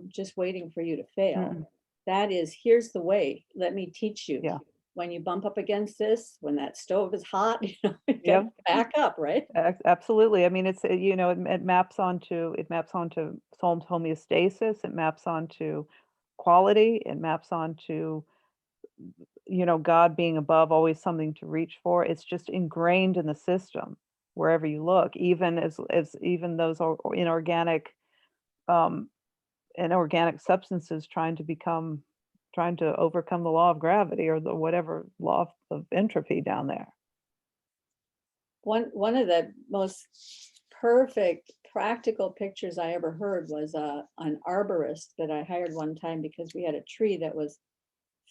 [SPEAKER 1] just waiting for you to fail.
[SPEAKER 2] Mm-mm.
[SPEAKER 1] That is, here's the way. Let me teach you.
[SPEAKER 2] Yeah.
[SPEAKER 1] When you bump up against this, when that stove is hot, you got to
[SPEAKER 2] Yep.
[SPEAKER 1] back up, right?
[SPEAKER 2] Absolutely. I mean, it maps onto Solms homeostasis. It maps onto quality. It maps onto God being above, always something to reach for. It's just ingrained in the system wherever you look. Even as even those inorganic um, inorganic substances trying to overcome the law of gravity or the whatever law of entropy down there.
[SPEAKER 1] One of the most perfect practical pictures I ever heard was an arborist that I hired one time because we had a tree that was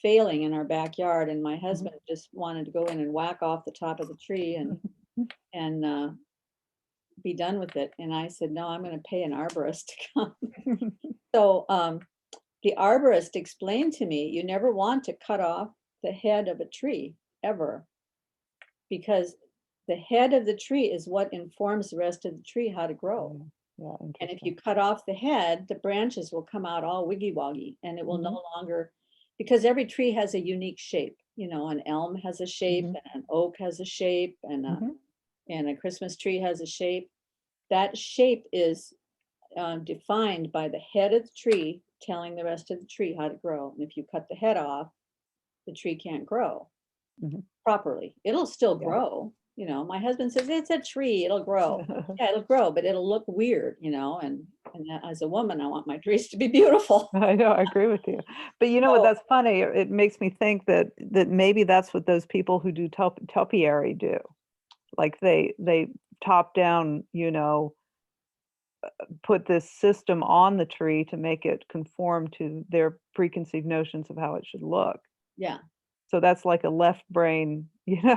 [SPEAKER 1] failing in our backyard, and my
[SPEAKER 2] Mhm.
[SPEAKER 1] husband just wanted to go in and whack off the top of the tree and be done with it. And I said, no, I'm going to pay an arborist to come. So the arborist explained to me, you never want to cut off the head of a tree ever, because the head of the tree is what informs the rest of the tree how to grow.
[SPEAKER 2] Yeah, yeah,
[SPEAKER 1] And if
[SPEAKER 2] interesting.
[SPEAKER 1] you cut off the head, the branches will come out all wiggy woggy, and it will
[SPEAKER 2] Mhm,
[SPEAKER 1] no longer, because every tree has a unique shape. An elm has a shape,
[SPEAKER 2] mhm,
[SPEAKER 1] and an oak has a shape,
[SPEAKER 2] mhm.
[SPEAKER 1] and a Christmas tree has a shape. That shape is defined by the head of the tree telling the rest of the tree how to grow. And if you cut the head off, the tree can't grow
[SPEAKER 2] Mhm.
[SPEAKER 1] properly. It'll still
[SPEAKER 2] Yeah.
[SPEAKER 1] grow. My husband says it's a tree, it'll grow. Yeah, it'll grow, but it'll look weird, and as a woman, I want my trees to be beautiful.
[SPEAKER 2] I know, I agree with you. But you know what,
[SPEAKER 1] So,
[SPEAKER 2] that's funny, it makes me think that maybe that's what those people who do topiary do. Like they top down, put this system on the tree to make it conform to their preconceived notions of how it should look.
[SPEAKER 1] yeah,
[SPEAKER 2] So that's like a left brain,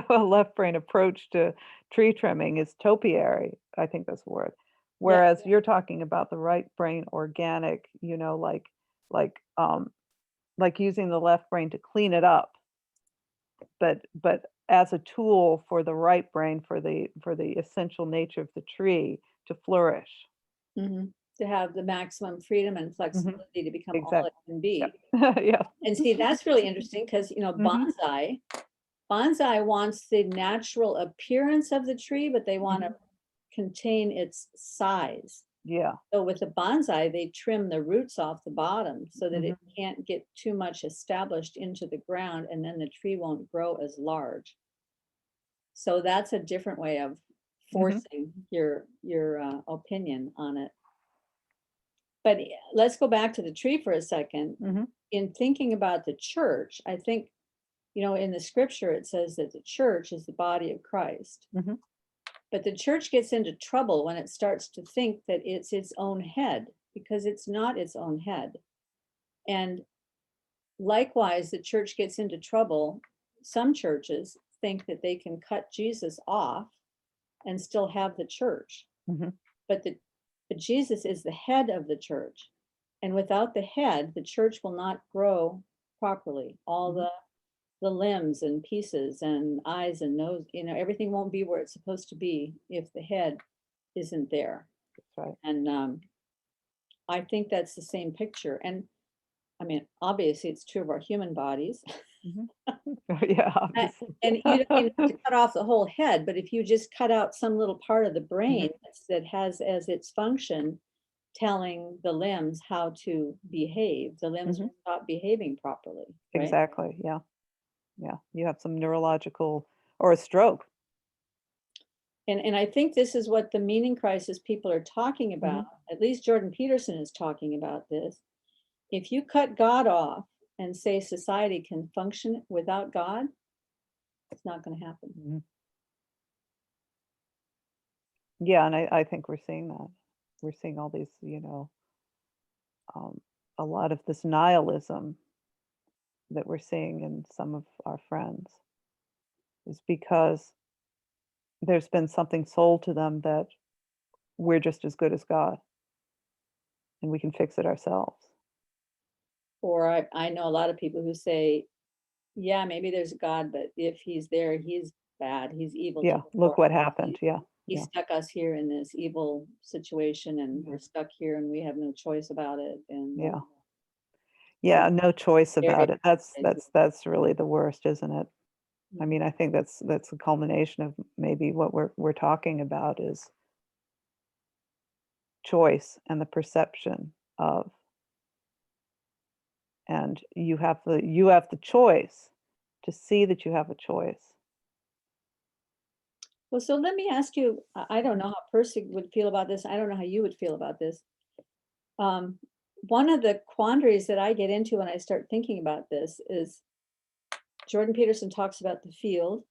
[SPEAKER 2] a left brain approach to tree trimming is topiary. I think that's the word.
[SPEAKER 1] yeah.
[SPEAKER 2] Whereas you're talking about the right brain organic, like like using the left brain to clean it up, but as a tool for the right brain for the essential nature of the tree to flourish.
[SPEAKER 1] To have the maximum freedom and
[SPEAKER 2] Mhm.
[SPEAKER 1] flexibility to become all it
[SPEAKER 2] Exactly.
[SPEAKER 1] can
[SPEAKER 2] Yep.
[SPEAKER 1] be.
[SPEAKER 2] Yeah.
[SPEAKER 1] And see, that's really interesting because,
[SPEAKER 2] Mhm.
[SPEAKER 1] bonsai wants the natural appearance of the tree, but they want to
[SPEAKER 2] Mhm.
[SPEAKER 1] contain its size.
[SPEAKER 2] Yeah.
[SPEAKER 1] So with the bonsai, they trim the roots off the bottom so that it
[SPEAKER 2] Mhm.
[SPEAKER 1] can't get too much established into the ground, and then the tree won't grow as large. So that's a different way of
[SPEAKER 2] Mhm.
[SPEAKER 1] forcing your opinion on it. But let's go back to the tree for a second.
[SPEAKER 2] Mhm.
[SPEAKER 1] In thinking about the church, I think, in the scripture, it says that the church is the body of Christ.
[SPEAKER 2] Mhm.
[SPEAKER 1] But the church gets into trouble when it starts to think that it's its own head, because it's not its own head. And likewise, the church gets into trouble. Some churches think that they can cut Jesus off and still have the church.
[SPEAKER 2] Mhm.
[SPEAKER 1] But Jesus is the head of the church. And without the head, the church will not grow properly. All
[SPEAKER 2] Mhm.
[SPEAKER 1] the limbs and pieces and eyes and nose, everything won't be where it's supposed to be if the head isn't there.
[SPEAKER 2] That's right.
[SPEAKER 1] And I think that's the same picture. And I mean, obviously, it's true of our human bodies.
[SPEAKER 2] Mhm. Yeah,
[SPEAKER 1] A-
[SPEAKER 2] obviously.
[SPEAKER 1] And you don't even have to cut off the whole head, but if you just cut out some little part of the brain
[SPEAKER 2] Mhm.
[SPEAKER 1] that has as its function telling the limbs how to behave, the limbs
[SPEAKER 2] Mhm.
[SPEAKER 1] will stop behaving properly, right?
[SPEAKER 2] Exactly, yeah, yeah. You have some neurological or a stroke.
[SPEAKER 1] And I think this is what the meaning crisis people are talking about.
[SPEAKER 2] Mhm.
[SPEAKER 1] At least Jordan Peterson is talking about this. If you cut God off and say society can function without God, it's not going to happen.
[SPEAKER 2] Mhm. Yeah, and I think we're seeing that. We're seeing all these, um, a lot of this nihilism that we're seeing in some of our friends is because there's been something sold to them that we're just as good as God and we can fix it ourselves.
[SPEAKER 1] Or I know a lot of people who say, yeah, maybe there's a God, but if he's there, he's bad. He's evil to
[SPEAKER 2] Yeah,
[SPEAKER 1] the
[SPEAKER 2] look
[SPEAKER 1] core.
[SPEAKER 2] what happened. Yeah,
[SPEAKER 1] He
[SPEAKER 2] yeah,
[SPEAKER 1] stuck us here in this evil situation, and
[SPEAKER 2] yeah,
[SPEAKER 1] we're stuck here, and we have no choice about it. And
[SPEAKER 2] yeah.
[SPEAKER 1] so
[SPEAKER 2] Yeah, no choice
[SPEAKER 1] very
[SPEAKER 2] about it. That's
[SPEAKER 1] excited.
[SPEAKER 2] that's really the worst, isn't it? I
[SPEAKER 1] Mhm.
[SPEAKER 2] mean, I think that's a culmination of maybe what we're talking about is choice and the perception of, and you have the choice to see that you have a choice.
[SPEAKER 1] Well, so let me ask you, I don't
[SPEAKER 2] Mhm.
[SPEAKER 1] know how Percy would feel about this. I don't know how you would feel about this. Um, One of the quandaries that I get into when I start thinking about this is Jordan Peterson talks about the field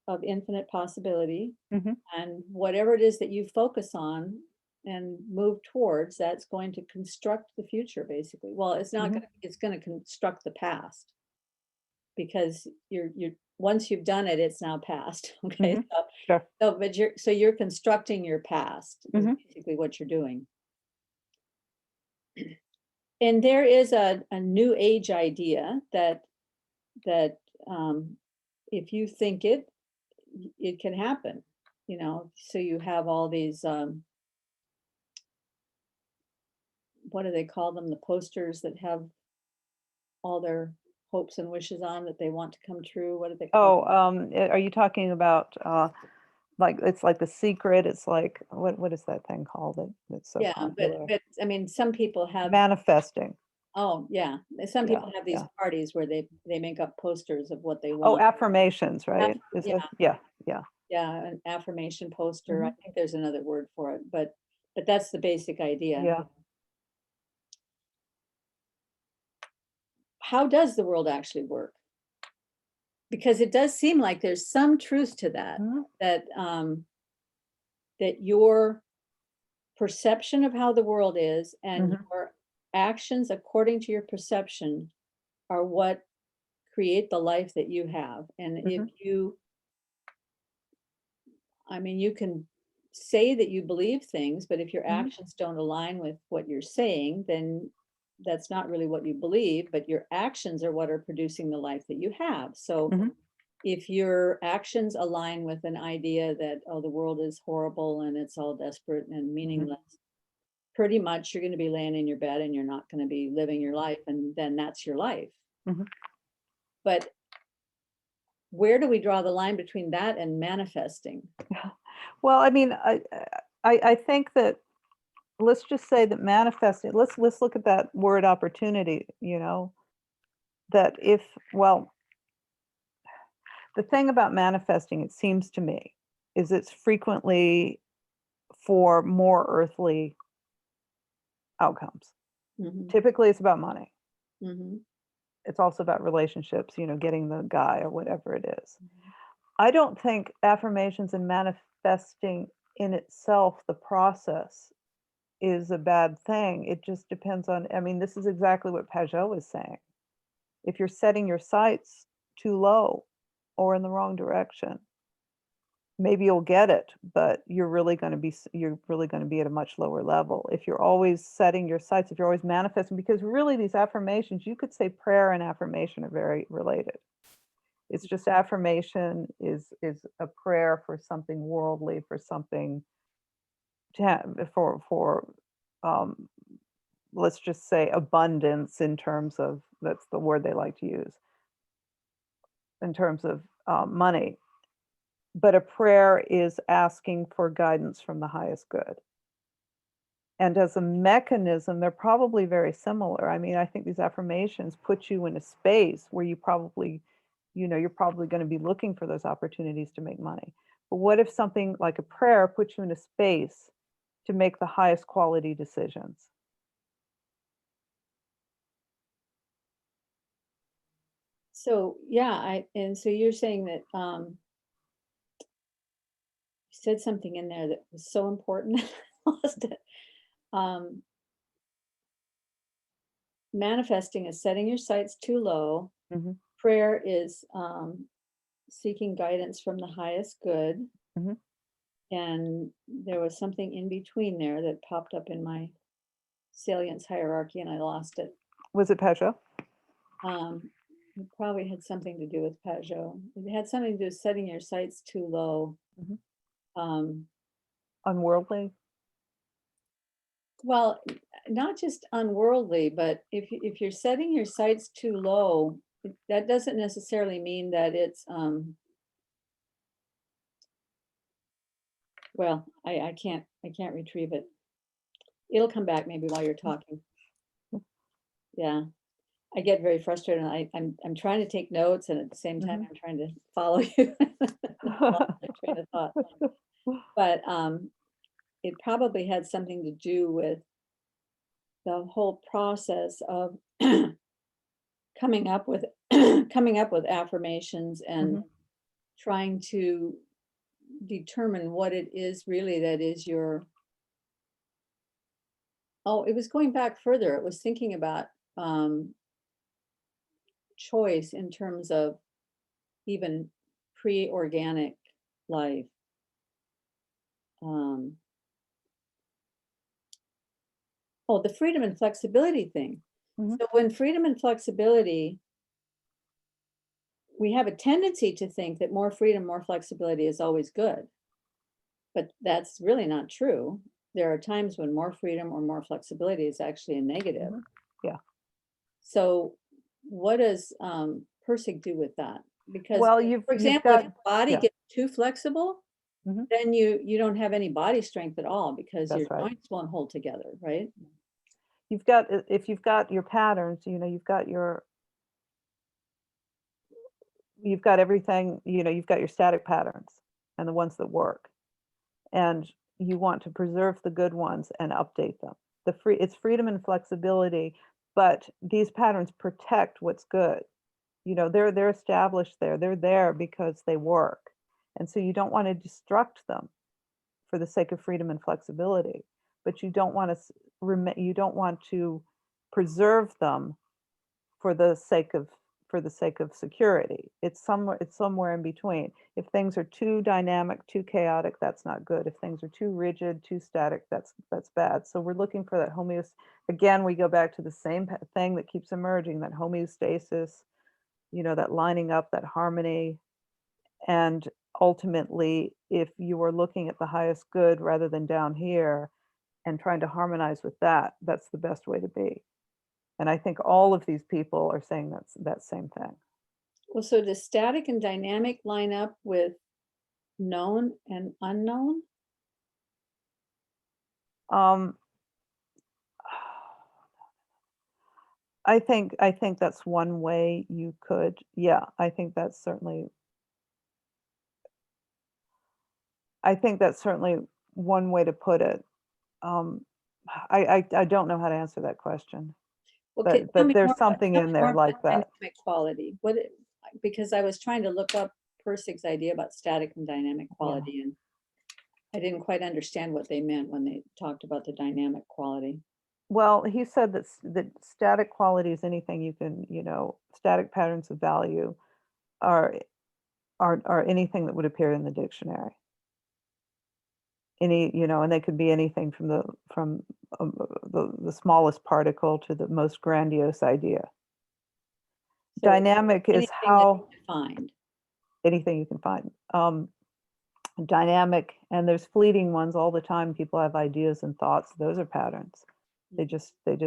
[SPEAKER 1] of infinite possibility,
[SPEAKER 2] Mhm,
[SPEAKER 1] and whatever it is that you focus on and move towards, that's going to construct the future, basically. Well, it's not
[SPEAKER 2] mhm,
[SPEAKER 1] going to, it's going to construct the past, because you're once you've done it, it's now past. Okay.
[SPEAKER 2] mhm.
[SPEAKER 1] So,
[SPEAKER 2] Sure.
[SPEAKER 1] so you're constructing your past is
[SPEAKER 2] Mhm,
[SPEAKER 1] basically what you're doing. And there is a new age idea that um, if you think it, it can happen. So you have all these what do they call them? The posters that have all their hopes and wishes on that they want to come true. What do they call
[SPEAKER 2] Oh, are you talking about, like, it's like The Secret, it's like, what is that thing called that's so
[SPEAKER 1] them? Yeah, but
[SPEAKER 2] popular?
[SPEAKER 1] but I mean, some people have.
[SPEAKER 2] Manifesting.
[SPEAKER 1] Oh, yeah, some
[SPEAKER 2] Yeah,
[SPEAKER 1] people have these
[SPEAKER 2] yeah.
[SPEAKER 1] parties where they make up posters of what they
[SPEAKER 2] Oh,
[SPEAKER 1] want.
[SPEAKER 2] affirmations, right? Is
[SPEAKER 1] Yeah,
[SPEAKER 2] it? Yeah, yeah.
[SPEAKER 1] yeah, an affirmation poster. I
[SPEAKER 2] Mhm.
[SPEAKER 1] think there's another word for it, but that's the basic idea.
[SPEAKER 2] Yeah.
[SPEAKER 1] How does the world actually work? Because it does seem like there's some truth to that,
[SPEAKER 2] Mhm,
[SPEAKER 1] that that your perception of how the world is and
[SPEAKER 2] mhm,
[SPEAKER 1] your actions according to your perception are what create the life that you have. And if
[SPEAKER 2] mhm,
[SPEAKER 1] you, I mean, you can say that you believe things, but if your
[SPEAKER 2] mhm,
[SPEAKER 1] actions don't align with what you're saying, then that's not really what you believe, but your actions are what are producing the life that you have. So
[SPEAKER 2] mhm,
[SPEAKER 1] if your actions align with an idea that, oh, the world is horrible and it's all desperate and
[SPEAKER 2] mhm,
[SPEAKER 1] meaningless, pretty much you're going to be laying in your bed and you're not going to be living your life, and then that's your life.
[SPEAKER 2] mhm.
[SPEAKER 1] But where do we draw the line between that and manifesting?
[SPEAKER 2] Well, I mean, I think that, let's just say that manifesting, let's look at that word opportunity, that if, well, the thing about manifesting, it seems to me, is it's frequently for more earthly outcomes.
[SPEAKER 1] Hmm.
[SPEAKER 2] Typically, it's about money.
[SPEAKER 1] Hmm.
[SPEAKER 2] It's also about relationships, getting the guy or whatever it is. I don't think affirmations and manifesting in itself, the process, is a bad thing. It just depends on, I mean, this is exactly what Pajot was saying. If you're setting your sights too low or in the wrong direction, maybe you'll get it, but you're really going to be at a much lower level. If you're always setting your sights, if you're always manifesting, because really these affirmations, you could say prayer and affirmation are very related. It's just affirmation is a prayer for something worldly, for something for let's just say abundance, in terms of, that's the word they like to use, in terms of money. But a prayer is asking for guidance from the highest good. And as a mechanism, they're probably very similar. I mean, I think these affirmations put you in a space where you probably, you're probably going to be looking for those opportunities to make money. But what if something like a prayer puts you in a space to make the highest quality decisions?
[SPEAKER 1] So, yeah, and so you're saying that, you said something in there that was so important, I lost it. Manifesting is setting your sights too low.
[SPEAKER 2] Mhm,
[SPEAKER 1] Prayer is seeking guidance from the highest good.
[SPEAKER 2] mhm.
[SPEAKER 1] And there was something in between there that popped up in my salience hierarchy and I lost it.
[SPEAKER 2] Was it Peugeot?
[SPEAKER 1] It probably had something to do with Peugeot. It had something to do with setting your sights too low.
[SPEAKER 2] Mhm.
[SPEAKER 1] Um,
[SPEAKER 2] Unworldly?
[SPEAKER 1] well, not just unworldly, but if you're setting your sights too low, that doesn't necessarily mean that it's well, I can't retrieve it. It'll come back maybe while you're talking. Yeah. I get very frustrated. I'm trying to take notes, and at the same time,
[SPEAKER 2] Mhm.
[SPEAKER 1] I'm trying to follow you. Lost my train of thought. But it probably had something to do with the whole process of coming up with coming up with affirmations and
[SPEAKER 2] Mhm.
[SPEAKER 1] trying to determine what it is really that is your. Oh, it was going back further. It was thinking about choice in terms of even pre-organic life. Um, oh, the freedom and flexibility thing.
[SPEAKER 2] Mhm.
[SPEAKER 1] So when freedom and flexibility, we have a tendency to think that more freedom, more flexibility is always good. But that's really not true. There are times when more freedom or more flexibility is actually a negative.
[SPEAKER 2] Mhm. Yeah.
[SPEAKER 1] So what does Pirsig do with that? Because,
[SPEAKER 2] Well,
[SPEAKER 1] for
[SPEAKER 2] you've
[SPEAKER 1] example, if
[SPEAKER 2] got,
[SPEAKER 1] your body
[SPEAKER 2] yeah.
[SPEAKER 1] gets too flexible,
[SPEAKER 2] Mhm.
[SPEAKER 1] then you don't have any body strength at all because your
[SPEAKER 2] That's right.
[SPEAKER 1] joints won't hold together, right?
[SPEAKER 2] You've got, if you've got your patterns, you've got everything, you've got your static patterns and the ones that work. And you want to preserve the good ones and update them. It's freedom and flexibility, but these patterns protect what's good. They're established there. They're there because they work. And so you don't want to destruct them for the sake of freedom and flexibility, but you don't want to preserve them for the sake of security. It's somewhere in between. If things are too dynamic, too chaotic, that's not good. If things are too rigid, too static, that's bad. So we're looking for that homeostasis. Again, we go back to the same thing that keeps emerging, that homeostasis, that lining up, that harmony. And ultimately, if you are looking at the highest good rather than down here and trying to harmonize with that, that's the best way to be. And I think all of these people are saying that same thing.
[SPEAKER 1] Well, so does static and dynamic line up with known and unknown?
[SPEAKER 2] Um, I think that's one way you could. Yeah, I think that's certainly one way to put it. Um, I don't know how to answer that question,
[SPEAKER 1] Well,
[SPEAKER 2] but there's something
[SPEAKER 1] tell
[SPEAKER 2] in
[SPEAKER 1] me
[SPEAKER 2] there
[SPEAKER 1] more about
[SPEAKER 2] like that.
[SPEAKER 1] dynamic quality. Because I was trying to look up Pirsig's idea about static and dynamic
[SPEAKER 2] Yeah.
[SPEAKER 1] quality, and I didn't quite understand what they meant when they talked about the dynamic quality.
[SPEAKER 2] Well, he said that static quality is anything you can, static patterns of value are are anything that would appear in the dictionary. And they could be anything from the smallest particle to the most grandiose idea.
[SPEAKER 1] So
[SPEAKER 2] Dynamic is
[SPEAKER 1] anything that
[SPEAKER 2] how
[SPEAKER 1] you defined.
[SPEAKER 2] anything you can find. dynamic, and there's fleeting ones all the time. People have ideas and thoughts. Those are patterns. They just, they're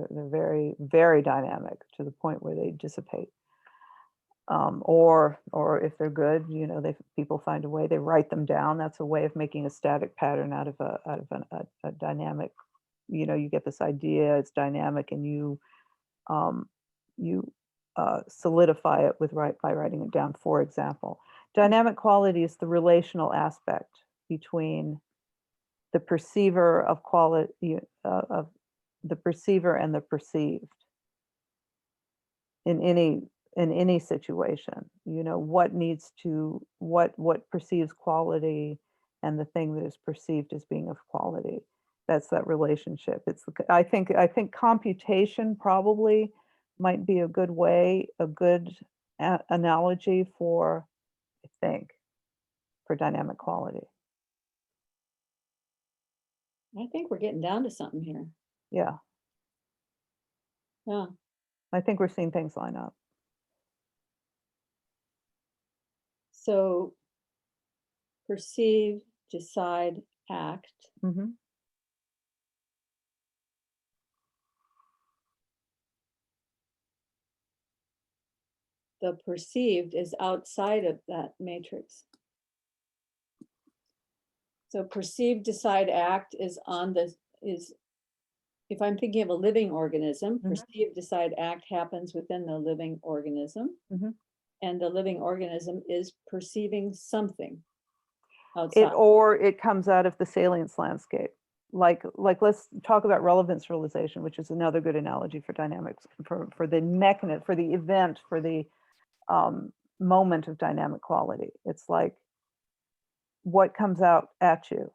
[SPEAKER 2] very, very dynamic to the point where they dissipate. Or if they're good, people find a way, they write them down. That's a way of making a static pattern out of a dynamic. You get this idea, it's dynamic, and you solidify it by writing it down. For example, dynamic quality is the relational aspect between the perceiver of quality, of the perceiver and the perceived in any situation. What perceives quality and the thing that is perceived as being of quality. That's that relationship. I think computation probably might be a good analogy for dynamic quality.
[SPEAKER 1] I think we're getting down to something here.
[SPEAKER 2] Yeah.
[SPEAKER 1] Yeah.
[SPEAKER 2] I think we're seeing things line up.
[SPEAKER 1] So perceive, decide, act.
[SPEAKER 2] Mm-hmm.
[SPEAKER 1] The perceived is outside of that matrix. So perceive, decide, act is if I'm thinking of a living organism,
[SPEAKER 2] Mm-hmm.
[SPEAKER 1] perceive, decide, act happens within the living organism.
[SPEAKER 2] Mm-hmm.
[SPEAKER 1] And the living organism is perceiving something outside.
[SPEAKER 2] It comes out of the salience landscape. Like let's talk about relevance realization, which is another good analogy for dynamics, for the mechanism, for the event, for the moment of dynamic quality. It's like what comes out at you,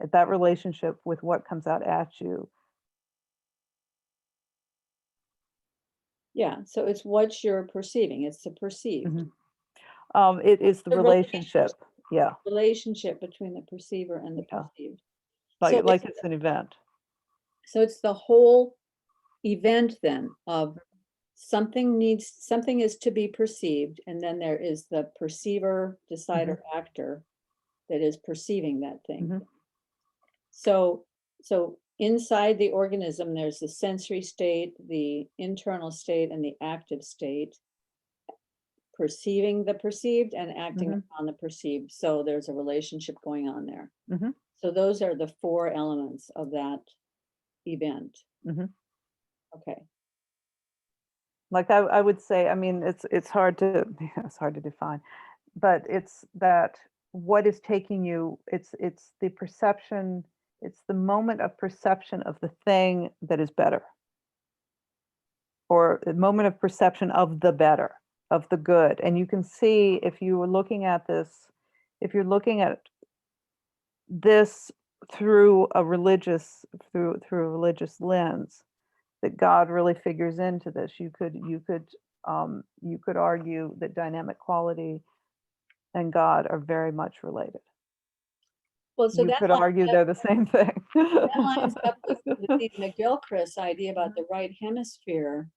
[SPEAKER 2] at that relationship with what comes out at you.
[SPEAKER 1] Yeah, so it's what you're perceiving. It's the perceived.
[SPEAKER 2] Mm-hmm. It is the relationship. Yeah.
[SPEAKER 1] Relationship between the perceiver and the perceived.
[SPEAKER 2] Like it's an event.
[SPEAKER 1] So it's the whole event then of something is to be perceived, and then there is the perceiver, decider, actor that is perceiving that thing.
[SPEAKER 2] Mm-hmm.
[SPEAKER 1] So inside the organism, there's the sensory state, the internal state, and the active state, perceiving the perceived and acting upon the perceived. So there's a relationship going on there.
[SPEAKER 2] Mm-hmm.
[SPEAKER 1] So those are the 4 elements of that event.
[SPEAKER 2] Mm-hmm.
[SPEAKER 1] Okay.
[SPEAKER 2] Like I would say, I mean, it's hard to define, but it's that what is taking you, it's the perception, it's the moment of perception of the thing that is better, or the moment of perception of the better, of the good. And you can see, if you were looking at this, if you're looking at this through a religious lens, that God really figures into this. You could argue that dynamic quality and God are very much related.
[SPEAKER 1] Well, so
[SPEAKER 2] you could argue they're the same thing.
[SPEAKER 1] That lines up with the McGilchrist idea about the right hemisphere.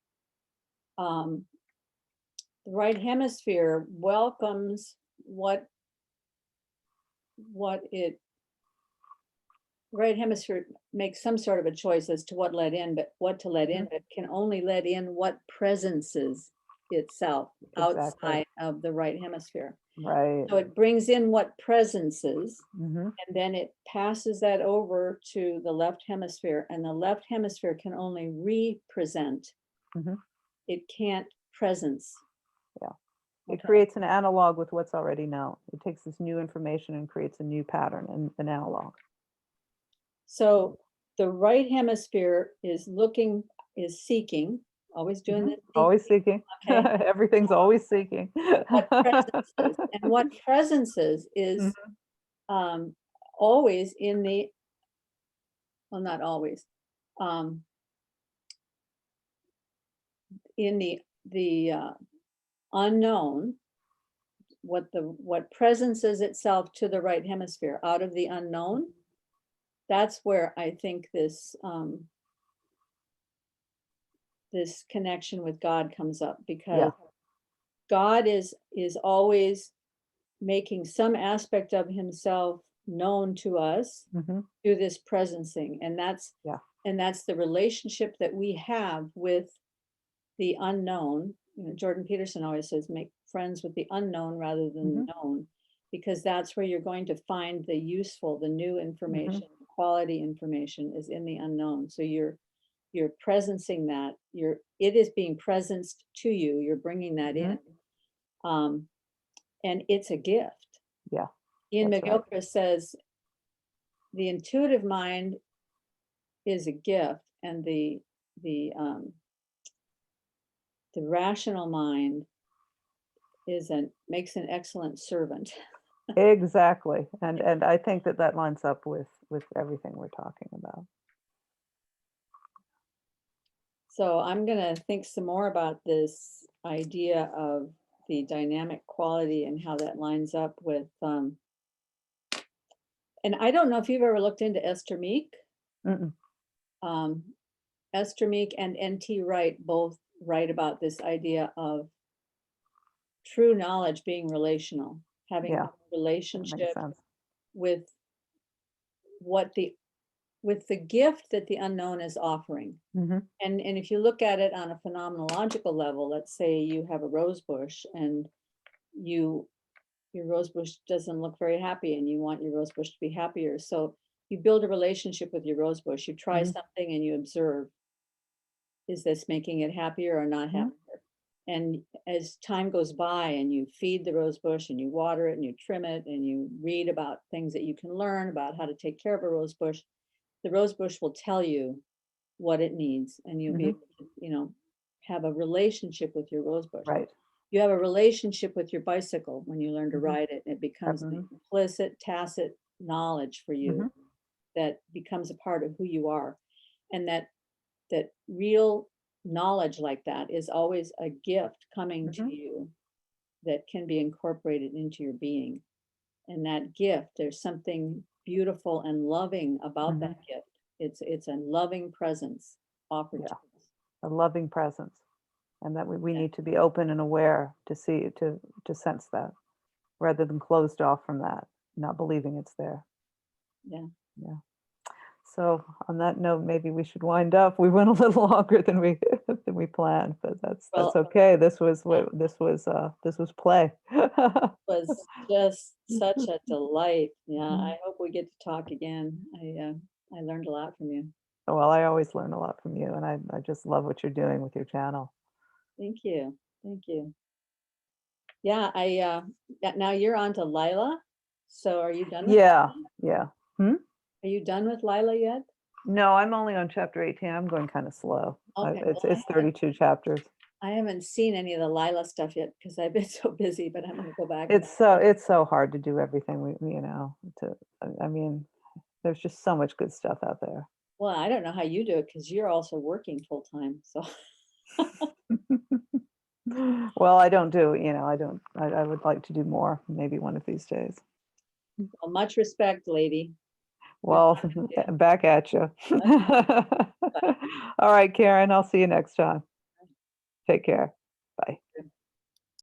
[SPEAKER 1] The right hemisphere welcomes right hemisphere makes some sort of a choice as to what to let in, but can only let in what presences itself outside of the right hemisphere.
[SPEAKER 2] Right.
[SPEAKER 1] So it brings in what presences,
[SPEAKER 2] Mm-hmm.
[SPEAKER 1] and then it passes that over to the left hemisphere, and the left hemisphere can only represent.
[SPEAKER 2] Mm-hmm.
[SPEAKER 1] It can't presence.
[SPEAKER 2] Yeah. It creates an analog with what's already known. It takes this new information and creates a new pattern and an analog.
[SPEAKER 1] So the right hemisphere is seeking, always doing this.
[SPEAKER 2] Always seeking.
[SPEAKER 1] Okay.
[SPEAKER 2] Everything's always seeking.
[SPEAKER 1] What presences, and what presences is always in the, well, not always, in the unknown, what presences itself to the right hemisphere out of the unknown. That's where I think this this connection with God comes up, because God is always making some aspect of himself known to us
[SPEAKER 2] Mhm.
[SPEAKER 1] through this presencing. And that's,
[SPEAKER 2] Yeah.
[SPEAKER 1] and that's the relationship that we have with the unknown. You know, Jordan Peterson always says, make friends with the unknown rather than the known, because that's where you're going to find the useful, the new information, the quality information is in the unknown. So you're presencing that, it is being presenced to you, you're bringing that in. And it's a gift.
[SPEAKER 2] Yeah.
[SPEAKER 1] Ian
[SPEAKER 2] That's right.
[SPEAKER 1] McGilchrist says the intuitive mind is a gift, and the rational mind makes an excellent servant.
[SPEAKER 2] Exactly. And I think that that lines up with everything we're talking about.
[SPEAKER 1] So I'm gonna think some more about this idea of the dynamic quality and how that lines up with, and I don't know if you've ever looked into Esther Meek.
[SPEAKER 2] Mm-mm.
[SPEAKER 1] Esther Meek and N.T. Wright both write about this idea of true knowledge being relational, having
[SPEAKER 2] Yeah,
[SPEAKER 1] a
[SPEAKER 2] that
[SPEAKER 1] relationship
[SPEAKER 2] makes sense.
[SPEAKER 1] with the gift that the unknown is offering.
[SPEAKER 2] Mhm.
[SPEAKER 1] And if you look at it on a phenomenological level, let's say you have a rose bush and your rose bush doesn't look very happy and you want your rose bush to be happier. So you build a relationship with your rose bush. You try
[SPEAKER 2] Mhm.
[SPEAKER 1] something and you observe, is this making it happier or not
[SPEAKER 2] Mhm.
[SPEAKER 1] happier? And as time goes by and you feed the rose bush and you water it and you trim it and you read about things that you can learn about how to take care of a rose bush, the rose bush will tell you what it needs, and you'll be
[SPEAKER 2] Mhm.
[SPEAKER 1] able to, have a relationship with your rose bush.
[SPEAKER 2] Right.
[SPEAKER 1] You have a relationship with your bicycle when you learn to
[SPEAKER 2] Mhm.
[SPEAKER 1] ride it, and it becomes the
[SPEAKER 2] Mhm.
[SPEAKER 1] implicit, tacit knowledge for you
[SPEAKER 2] Mhm.
[SPEAKER 1] that becomes a part of who you are. And that real knowledge like that is always a gift coming to
[SPEAKER 2] Mhm.
[SPEAKER 1] you that can be incorporated into your being. And that gift, there's something beautiful and loving about
[SPEAKER 2] Mhm.
[SPEAKER 1] that gift. It's a loving presence offered to
[SPEAKER 2] Yeah,
[SPEAKER 1] us.
[SPEAKER 2] a loving presence, and that we
[SPEAKER 1] Yeah,
[SPEAKER 2] need to be open and aware to see to sense that, rather than closed off from that, not believing it's there.
[SPEAKER 1] yeah.
[SPEAKER 2] Yeah. So on that note, maybe we should wind up. We went a little longer than we than we planned, but that's
[SPEAKER 1] Well,
[SPEAKER 2] okay. This was
[SPEAKER 1] yeah,
[SPEAKER 2] this was play.
[SPEAKER 1] was just such a delight. Yeah,
[SPEAKER 2] Mhm.
[SPEAKER 1] I hope we get to talk again. I learned a lot from you.
[SPEAKER 2] Well, I always learn a lot from you, and I just love what you're doing with your channel.
[SPEAKER 1] Thank you. Thank you. Yeah, now you're on to Lila. So are you done with
[SPEAKER 2] Yeah,
[SPEAKER 1] Lila?
[SPEAKER 2] yeah. Hmm?
[SPEAKER 1] Are you done with Lila yet?
[SPEAKER 2] No, I'm only on chapter 18. I'm going kind of slow.
[SPEAKER 1] Okay, well,
[SPEAKER 2] It's 32 chapters.
[SPEAKER 1] I haven't seen any of the Lila stuff yet because I've been so busy, but I'm gonna go back and
[SPEAKER 2] It's so hard to do everything to I mean, there's just so much good stuff out there.
[SPEAKER 1] well, I don't know how you do it because you're also working full time. So
[SPEAKER 2] Well, I don't do, I don't I would like to do more maybe one of these days.
[SPEAKER 1] well, much respect, lady. Good
[SPEAKER 2] Well,
[SPEAKER 1] luck with you.
[SPEAKER 2] back at you.
[SPEAKER 1] Okay,
[SPEAKER 2] All right, Karen, I'll see you next time. Take care. Bye.
[SPEAKER 1] bye.